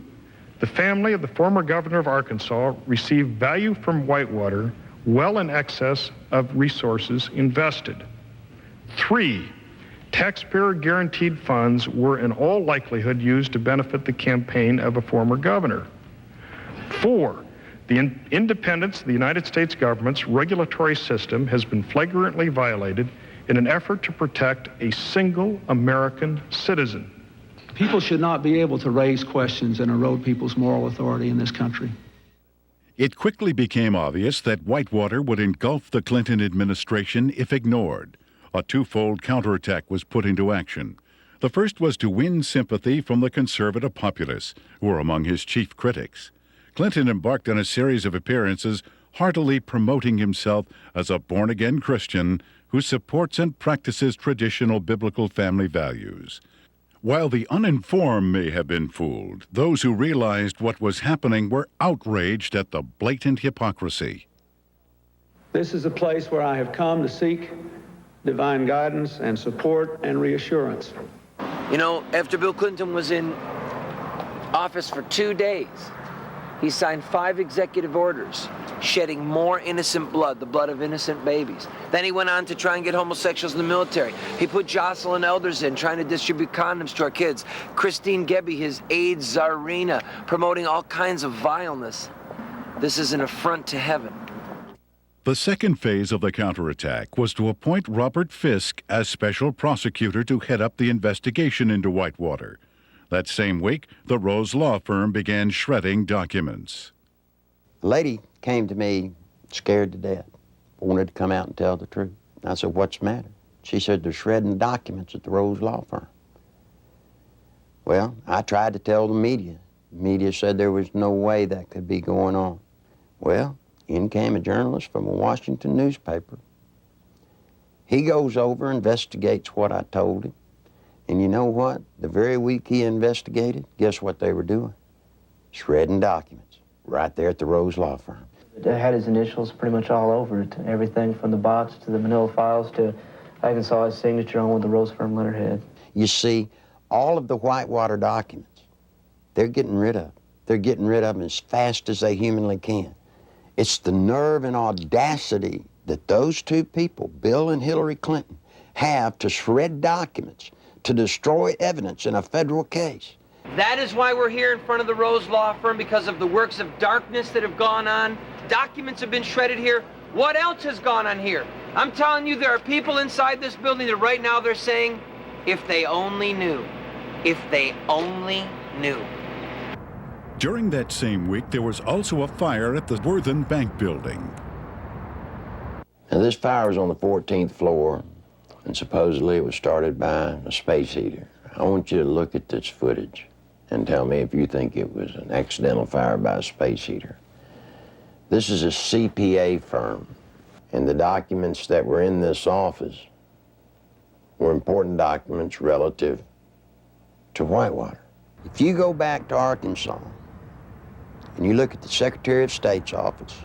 the family of the former governor of Arkansas received value from Whitewater well in excess of resources invested. 3, taxpayer guaranteed funds were in all likelihood used to benefit the campaign of a former governor. 4, the independence of the United States government's regulatory system has been flagrantly violated in an effort to protect a single American citizen. People should not be able to raise questions and erode people's moral authority in this country. It quickly became obvious that Whitewater would engulf the Clinton administration if ignored. A twofold counterattack was put into action. The first was to win sympathy from the conservative populace, who were among his chief critics. Clinton embarked on a series of appearances heartily promoting himself as a born-again Christian who supports and practices traditional biblical family values. While the uninformed may have been fooled, those who realized what was happening were outraged at the blatant hypocrisy. This is a place where I have come to seek divine guidance and support and reassurance. You know, after Bill Clinton was in office for 2 days, he signed 5 executive orders, shedding more innocent blood, the blood of innocent babies. Then he went on to try and get homosexuals in the military. He put Jocelyn Elders in, trying to distribute condoms to our kids. Christine Gebbe, his AIDS czarina, promoting all kinds of vileness. This is an affront to heaven. The second phase of the counterattack was to appoint Robert Fisk as special prosecutor to head up the investigation into Whitewater. That same week, the Rose Law Firm began shredding documents. A lady came to me scared to death, wanted to come out and tell the truth. I said, "What's the matter?" She said, "They're shredding documents at the Rose Law Firm." Well, I tried to tell the media. The media said there was no way that could be going on. Well, in came a journalist from a Washington newspaper. He goes over, investigates what I told him. And you know what? The very week he investigated, guess what they were doing? Shredding documents right there at the Rose Law Firm. It had his initials pretty much all over it. Everything from the box to the manila files to I even saw his signature on with the Rose Firm letterhead. You see, all of the Whitewater documents, they're getting rid of. They're getting rid of them as fast as they humanly can. It's the nerve and audacity that those two people, Bill and Hillary Clinton, have to shred documents, to destroy evidence in a federal case. That is why we're here in front of the Rose Law Firm, because of the works of darkness that have gone on. Documents have been shredded here. What else has gone on here? I'm telling you, there are people inside this building that right now they're saying, if they only knew, if they only knew. During that same week, there was also a fire at the Worthen Bank building. Now, this fire was on the 14th floor, and supposedly it was started by a space heater. I want you to look at this footage and tell me if you think it was an accidental fire by a space heater. This is a CPA firm, and the documents that were in this office were important documents relative to Whitewater. If you go back to Arkansas and you look at the Secretary of State's office,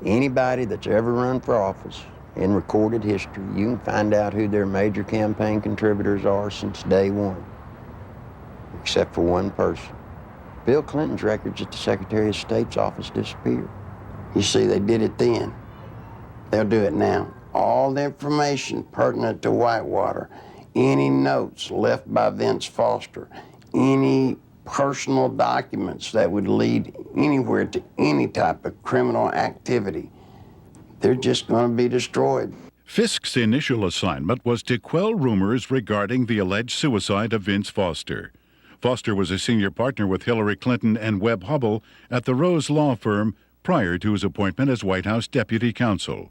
anybody that's ever run for office in recorded history, you can find out who their major campaign contributors are since day one, except for one person. Bill Clinton's records at the Secretary of State's office disappeared. You see, they did it then. They'll do it now. All the information pertinent to Whitewater, any notes left by Vince Foster, any personal documents that would lead anywhere to any type of criminal activity, they're just going to be destroyed. Fisk's initial assignment was to quell rumors regarding the alleged suicide of Vince Foster. Foster was a senior partner with Hillary Clinton and Webb Hubbell at the Rose Law Firm prior to his appointment as White House Deputy Counsel.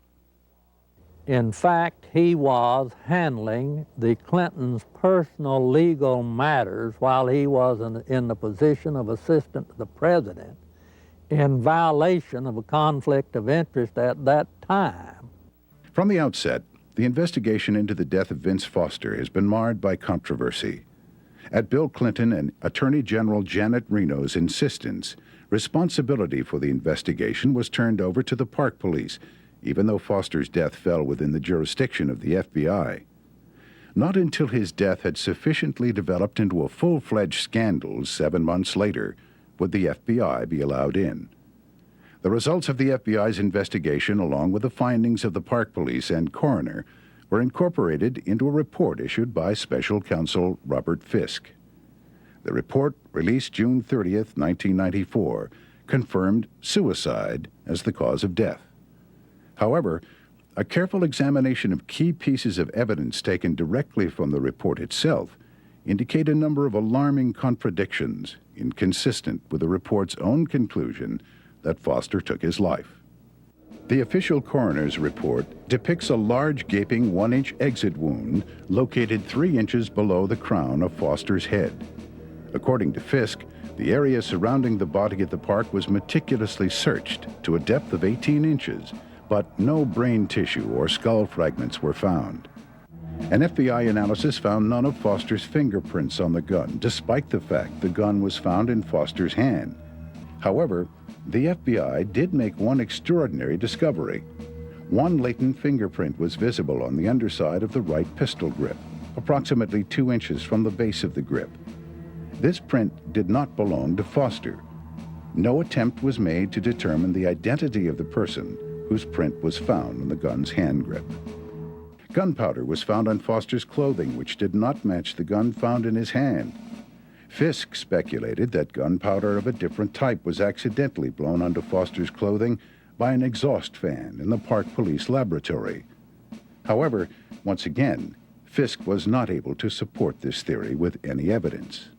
In fact, he was handling the Clintons' personal legal matters while he was in the position of assistant to the president, in violation of a conflict of interest at that time. From the outset, the investigation into the death of Vince Foster has been marred by controversy. At Bill Clinton and Attorney General Janet Reno's insistence, responsibility for the investigation was turned over to the Park Police, even though Foster's death fell within the jurisdiction of the FBI. Not until his death had sufficiently developed into a full-fledged scandal 7 months later would the FBI be allowed in. The results of the FBI's investigation, along with the findings of the Park Police and coroner, were incorporated into a report issued by Special Counsel Robert Fisk. The report, released June 30th, 1994, confirmed suicide as the cause of death. However, a careful examination of key pieces of evidence taken directly from the report itself indicate a number of alarming contradictions inconsistent with the report's own conclusion that Foster took his life. The official coroner's report depicts a large gaping 1-inch exit wound located 3 inches below the crown of Foster's head. According to Fisk, the area surrounding the body at the park was meticulously searched to a depth of 18 inches, but no brain tissue or skull fragments were found. An FBI analysis found none of Foster's fingerprints on the gun, despite the fact the gun was found in Foster's hand. However, the FBI did make one extraordinary discovery. One latent fingerprint was visible on the underside of the right pistol grip, approximately 2 inches from the base of the grip. This print did not belong to Foster. No attempt was made to determine the identity of the person whose print was found on the gun's hand grip. Gunpowder was found on Foster's clothing, which did not match the gun found in his hand. Fisk speculated that gunpowder of a different type was accidentally blown onto Foster's clothing by an exhaust fan in the Park Police laboratory. However, once again, Fisk was not able to support this theory with any evidence.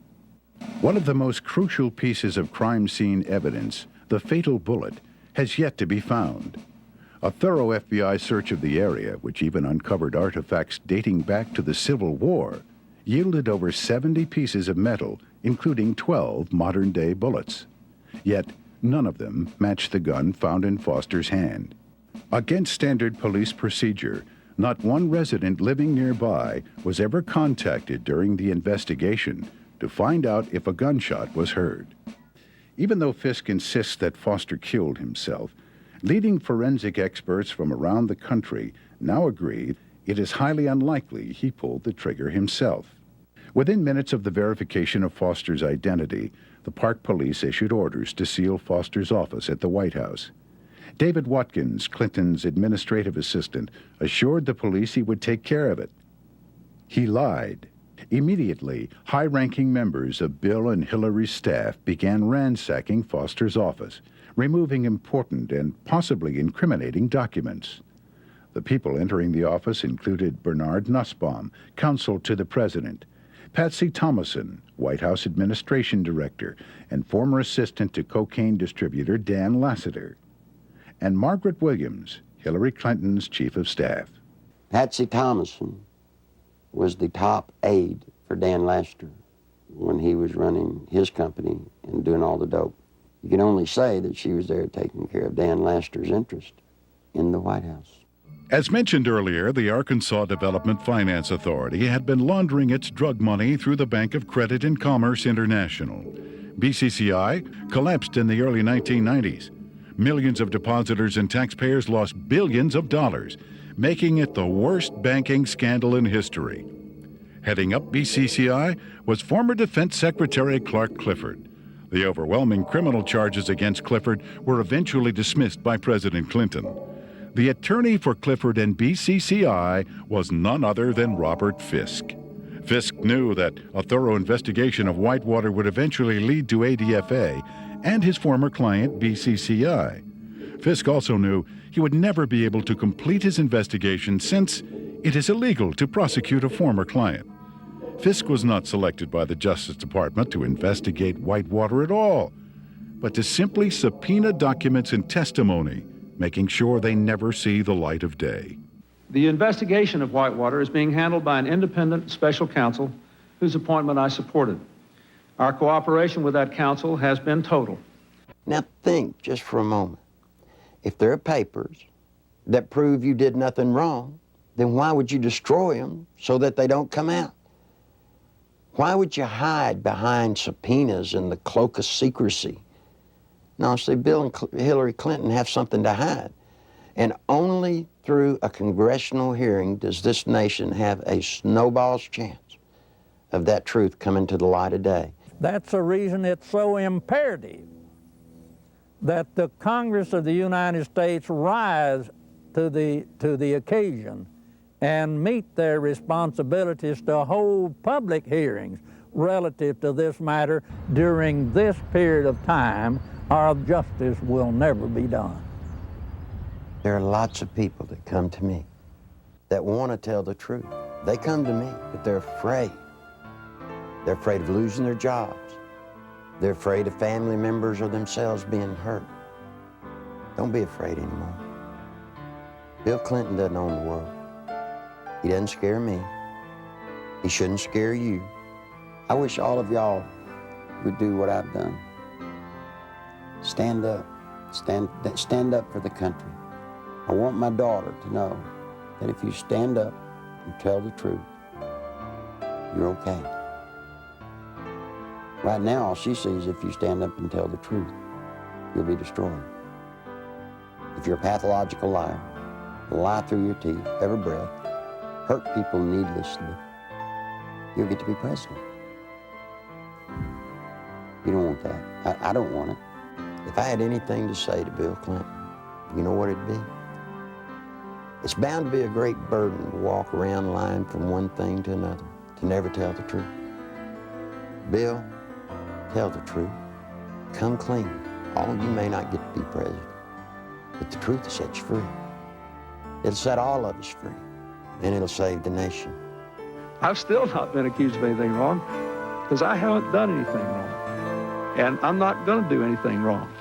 One of the most crucial pieces of crime scene evidence, the fatal bullet, has yet to be found. A thorough FBI search of the area, which even uncovered artifacts dating back to the Civil War, yielded over 70 pieces of metal, including 12 modern-day bullets. Yet, none of them matched the gun found in Foster's hand. Against standard police procedure, not one resident living nearby was ever contacted during the investigation to find out if a gunshot was heard. Even though Fisk insists that Foster killed himself, leading forensic experts from around the country now agree it is highly unlikely he pulled the trigger himself. Within minutes of the verification of Foster's identity, the Park Police issued orders to seal Foster's office at the White House. David Watkins, Clinton's administrative assistant, assured the police he would take care of it. He lied. Immediately, high-ranking members of Bill and Hillary's staff began ransacking Foster's office, removing important and possibly incriminating documents. The people entering the office included Bernard Nussbaum, counsel to the president, Patsy Thomason, White House Administration Director and former assistant to cocaine distributor Dan Lassiter, and Margaret Williams, Hillary Clinton's chief of staff. Patsy Thomason was the top aide for Dan Lassiter when he was running his company and doing all the dope. You can only say that she was there taking care of Dan Lassiter's interest in the White House. As mentioned earlier, the Arkansas Development Finance Authority had been laundering its drug money through the Bank of Credit and Commerce International. BCCI collapsed in the early 1990s. Millions of depositors and taxpayers lost billions of dollars, making it the worst banking scandal in history. Heading up BCCI was former Defense Secretary Clark Clifford. The overwhelming criminal charges against Clifford were eventually dismissed by President Clinton. The attorney for Clifford and BCCI was none other than Robert Fisk. Fisk knew that a thorough investigation of Whitewater would eventually lead to ADFA and his former client, BCCI. Fisk also knew he would never be able to complete his investigation since it is illegal to prosecute a former client. Fisk was not selected by the Justice Department to investigate Whitewater at all, but to simply subpoena documents and testimony, making sure they never see the light of day. The investigation of Whitewater is being handled by an independent special counsel whose appointment I supported. Our cooperation with that counsel has been total. Now think just for a moment. If there are papers that prove you did nothing wrong, then why would you destroy them so that they don't come out? Why would you hide behind subpoenas and the cloak of secrecy? No, see, Bill and Hillary Clinton have something to hide. And only through a congressional hearing does this nation have a snowball's chance of that truth coming to the light of day. That's the reason it's so imperative that the Congress of the United States rise to the occasion and meet their responsibilities to hold public hearings relative to this matter during this period of time, or justice will never be done. There are lots of people that come to me that want to tell the truth. They come to me, but they're afraid. They're afraid of losing their jobs. They're afraid of family members or themselves being hurt. Don't be afraid anymore. Bill Clinton doesn't own the world. He doesn't scare me. He shouldn't scare you. I wish all of y'all would do what I've done. Stand up. Stand up for the country. I want my daughter to know that if you stand up and tell the truth, you're okay. Right now, all she sees, if you stand up and tell the truth, you'll be destroyed. If you're a pathological liar, lie through your teeth, every breath, hurt people needlessly, you'll get to be president. You don't want that. I don't want it. If I had anything to say to Bill Clinton, you know what it'd be? It's bound to be a great burden to walk around lying from one thing to another, to never tell the truth. Bill, tell the truth. Come clean. All you may not get to be president, but the truth will set you free. It'll set all of us free, and it'll save the nation. I've still not been accused of anything wrong because I haven't done anything wrong. And I'm not going to do anything wrong.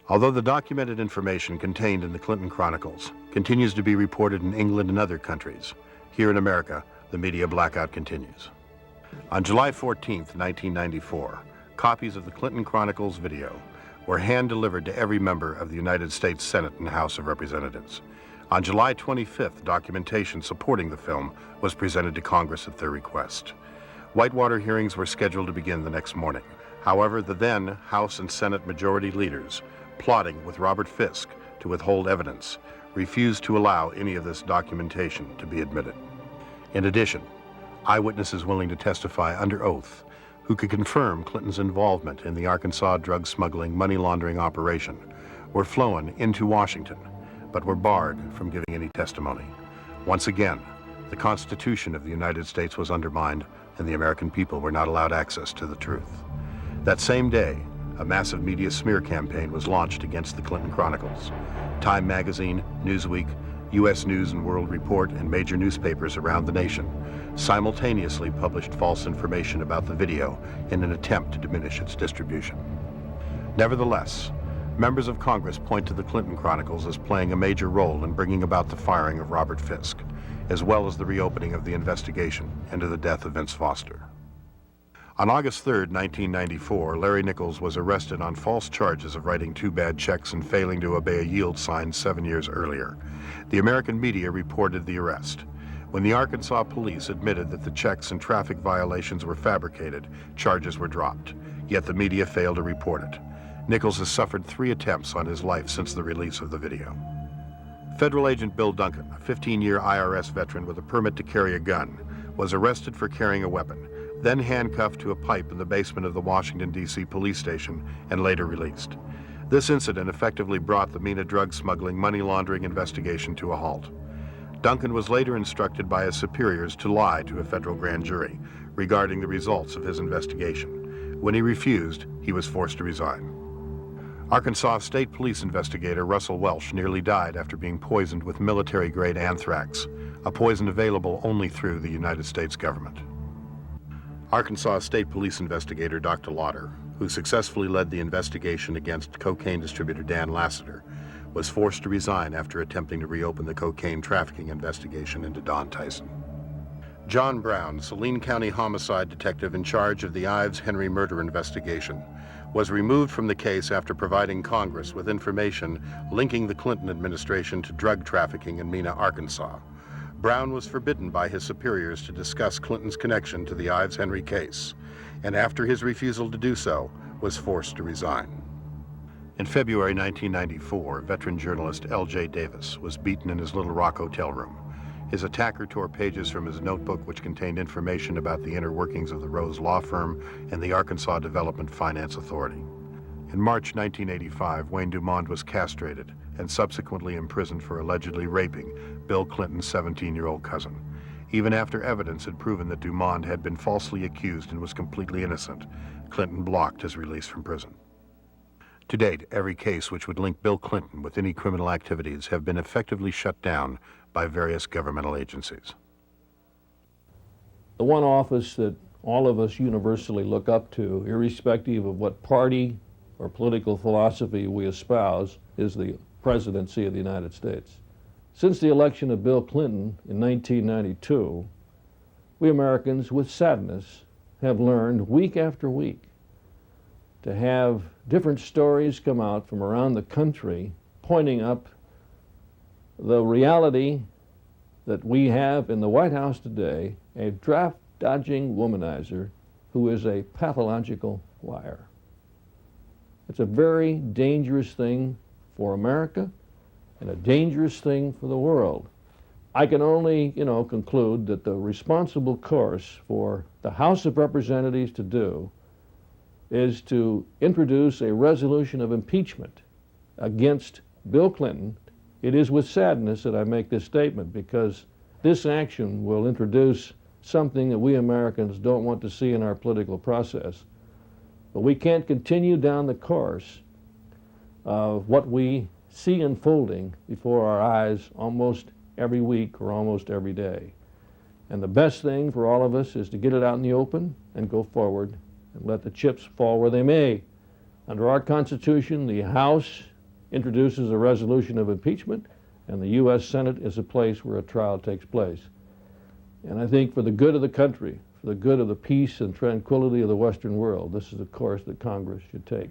Although the documented information contained in the Clinton Chronicles continues to be reported in England and other countries, here in America, the media blackout continues. On July 14th, 1994, copies of the Clinton Chronicles video were hand-delivered to every member of the United States Senate and House of Representatives. On July 25th, documentation supporting the film was presented to Congress at their request. Whitewater hearings were scheduled to begin the next morning. However, the then House and Senate majority leaders, plotting with Robert Fisk to withhold evidence, refused to allow any of this documentation to be admitted. In addition, eyewitnesses willing to testify under oath who could confirm Clinton's involvement in the Arkansas drug smuggling money laundering operation were flown into Washington, but were barred from giving any testimony. Once again, the Constitution of the United States was undermined, and the American people were not allowed access to the truth. That same day, a massive media smear campaign was launched against the Clinton Chronicles. Time magazine, Newsweek, U.S. News and World Report, and major newspapers around the nation simultaneously published false information about the video in an attempt to diminish its distribution. Nevertheless, members of Congress point to the Clinton Chronicles as playing a major role in bringing about the firing of Robert Fisk, as well as the reopening of the investigation into the death of Vince Foster. On August 3, 1994, Larry Nichols was arrested on false charges of writing 2 bad checks and failing to obey a yield sign 7 years earlier. The American media reported the arrest. When the Arkansas police admitted that the checks and traffic violations were fabricated, charges were dropped. Yet the media failed to report it. Nichols has suffered 3 attempts on his life since the release of the video. Federal agent Bill Duncan, a 15-year IRS veteran with a permit to carry a gun, was arrested for carrying a weapon, then handcuffed to a pipe in the basement of the Washington, D.C. police station, and later released. This incident effectively brought the Mena drug smuggling money laundering investigation to a halt. Duncan was later instructed by his superiors to lie to a federal grand jury regarding the results of his investigation. When he refused, he was forced to resign. Arkansas State Police investigator Russell Welsh nearly died after being poisoned with military-grade anthrax, a poison available only through the United States government. Arkansas State Police investigator Dr. Lauder, who successfully led the investigation against cocaine distributor Dan Lassiter, was forced to resign after attempting to reopen the cocaine trafficking investigation into Don Tyson. John Brown, Saline County homicide detective in charge of the Ives Henry murder investigation, was removed from the case after providing Congress with information linking the Clinton administration to drug trafficking in Mena, Arkansas. Brown was forbidden by his superiors to discuss Clinton's connection to the Ives Henry case, and after his refusal to do so, was forced to resign. In February 1994, veteran journalist L.J. Davis was beaten in his Little Rock hotel room. His attacker tore pages from his notebook which contained information about the inner workings of the Rose Law Firm and the Arkansas Development Finance Authority. In March 1985, Wayne Dumond was castrated and subsequently imprisoned for allegedly raping Bill Clinton's 17-year-old cousin. Even after evidence had proven that Dumond had been falsely accused and was completely innocent, Clinton blocked his release from prison. To date, every case which would link Bill Clinton with any criminal activities have been effectively shut down by various governmental agencies. The one office that all of us universally look up to, irrespective of what party or political philosophy we espouse, is the presidency of the United States. Since the election of Bill Clinton in 1992, we Americans, with sadness, have learned week after week to have different stories come out from around the country pointing up the reality that we have in the White House today, a draft-dodging womanizer who is a pathological liar. It's a very dangerous thing for America and a dangerous thing for the world. I can only, conclude that the responsible course for the House of Representatives to do is to introduce a resolution of impeachment against Bill Clinton. It is with sadness that I make this statement because this action will introduce something that we Americans don't want to see in our political process. But we can't continue down the course of what we see unfolding before our eyes almost every week or almost every day. And the best thing for all of us is to get it out in the open and go forward and let the chips fall where they may. Under our Constitution, the House introduces a resolution of impeachment, and the U.S. Senate is a place where a trial takes place. And I think for the good of the country, for the good of the peace and tranquility of the Western world, this is a course that Congress should take.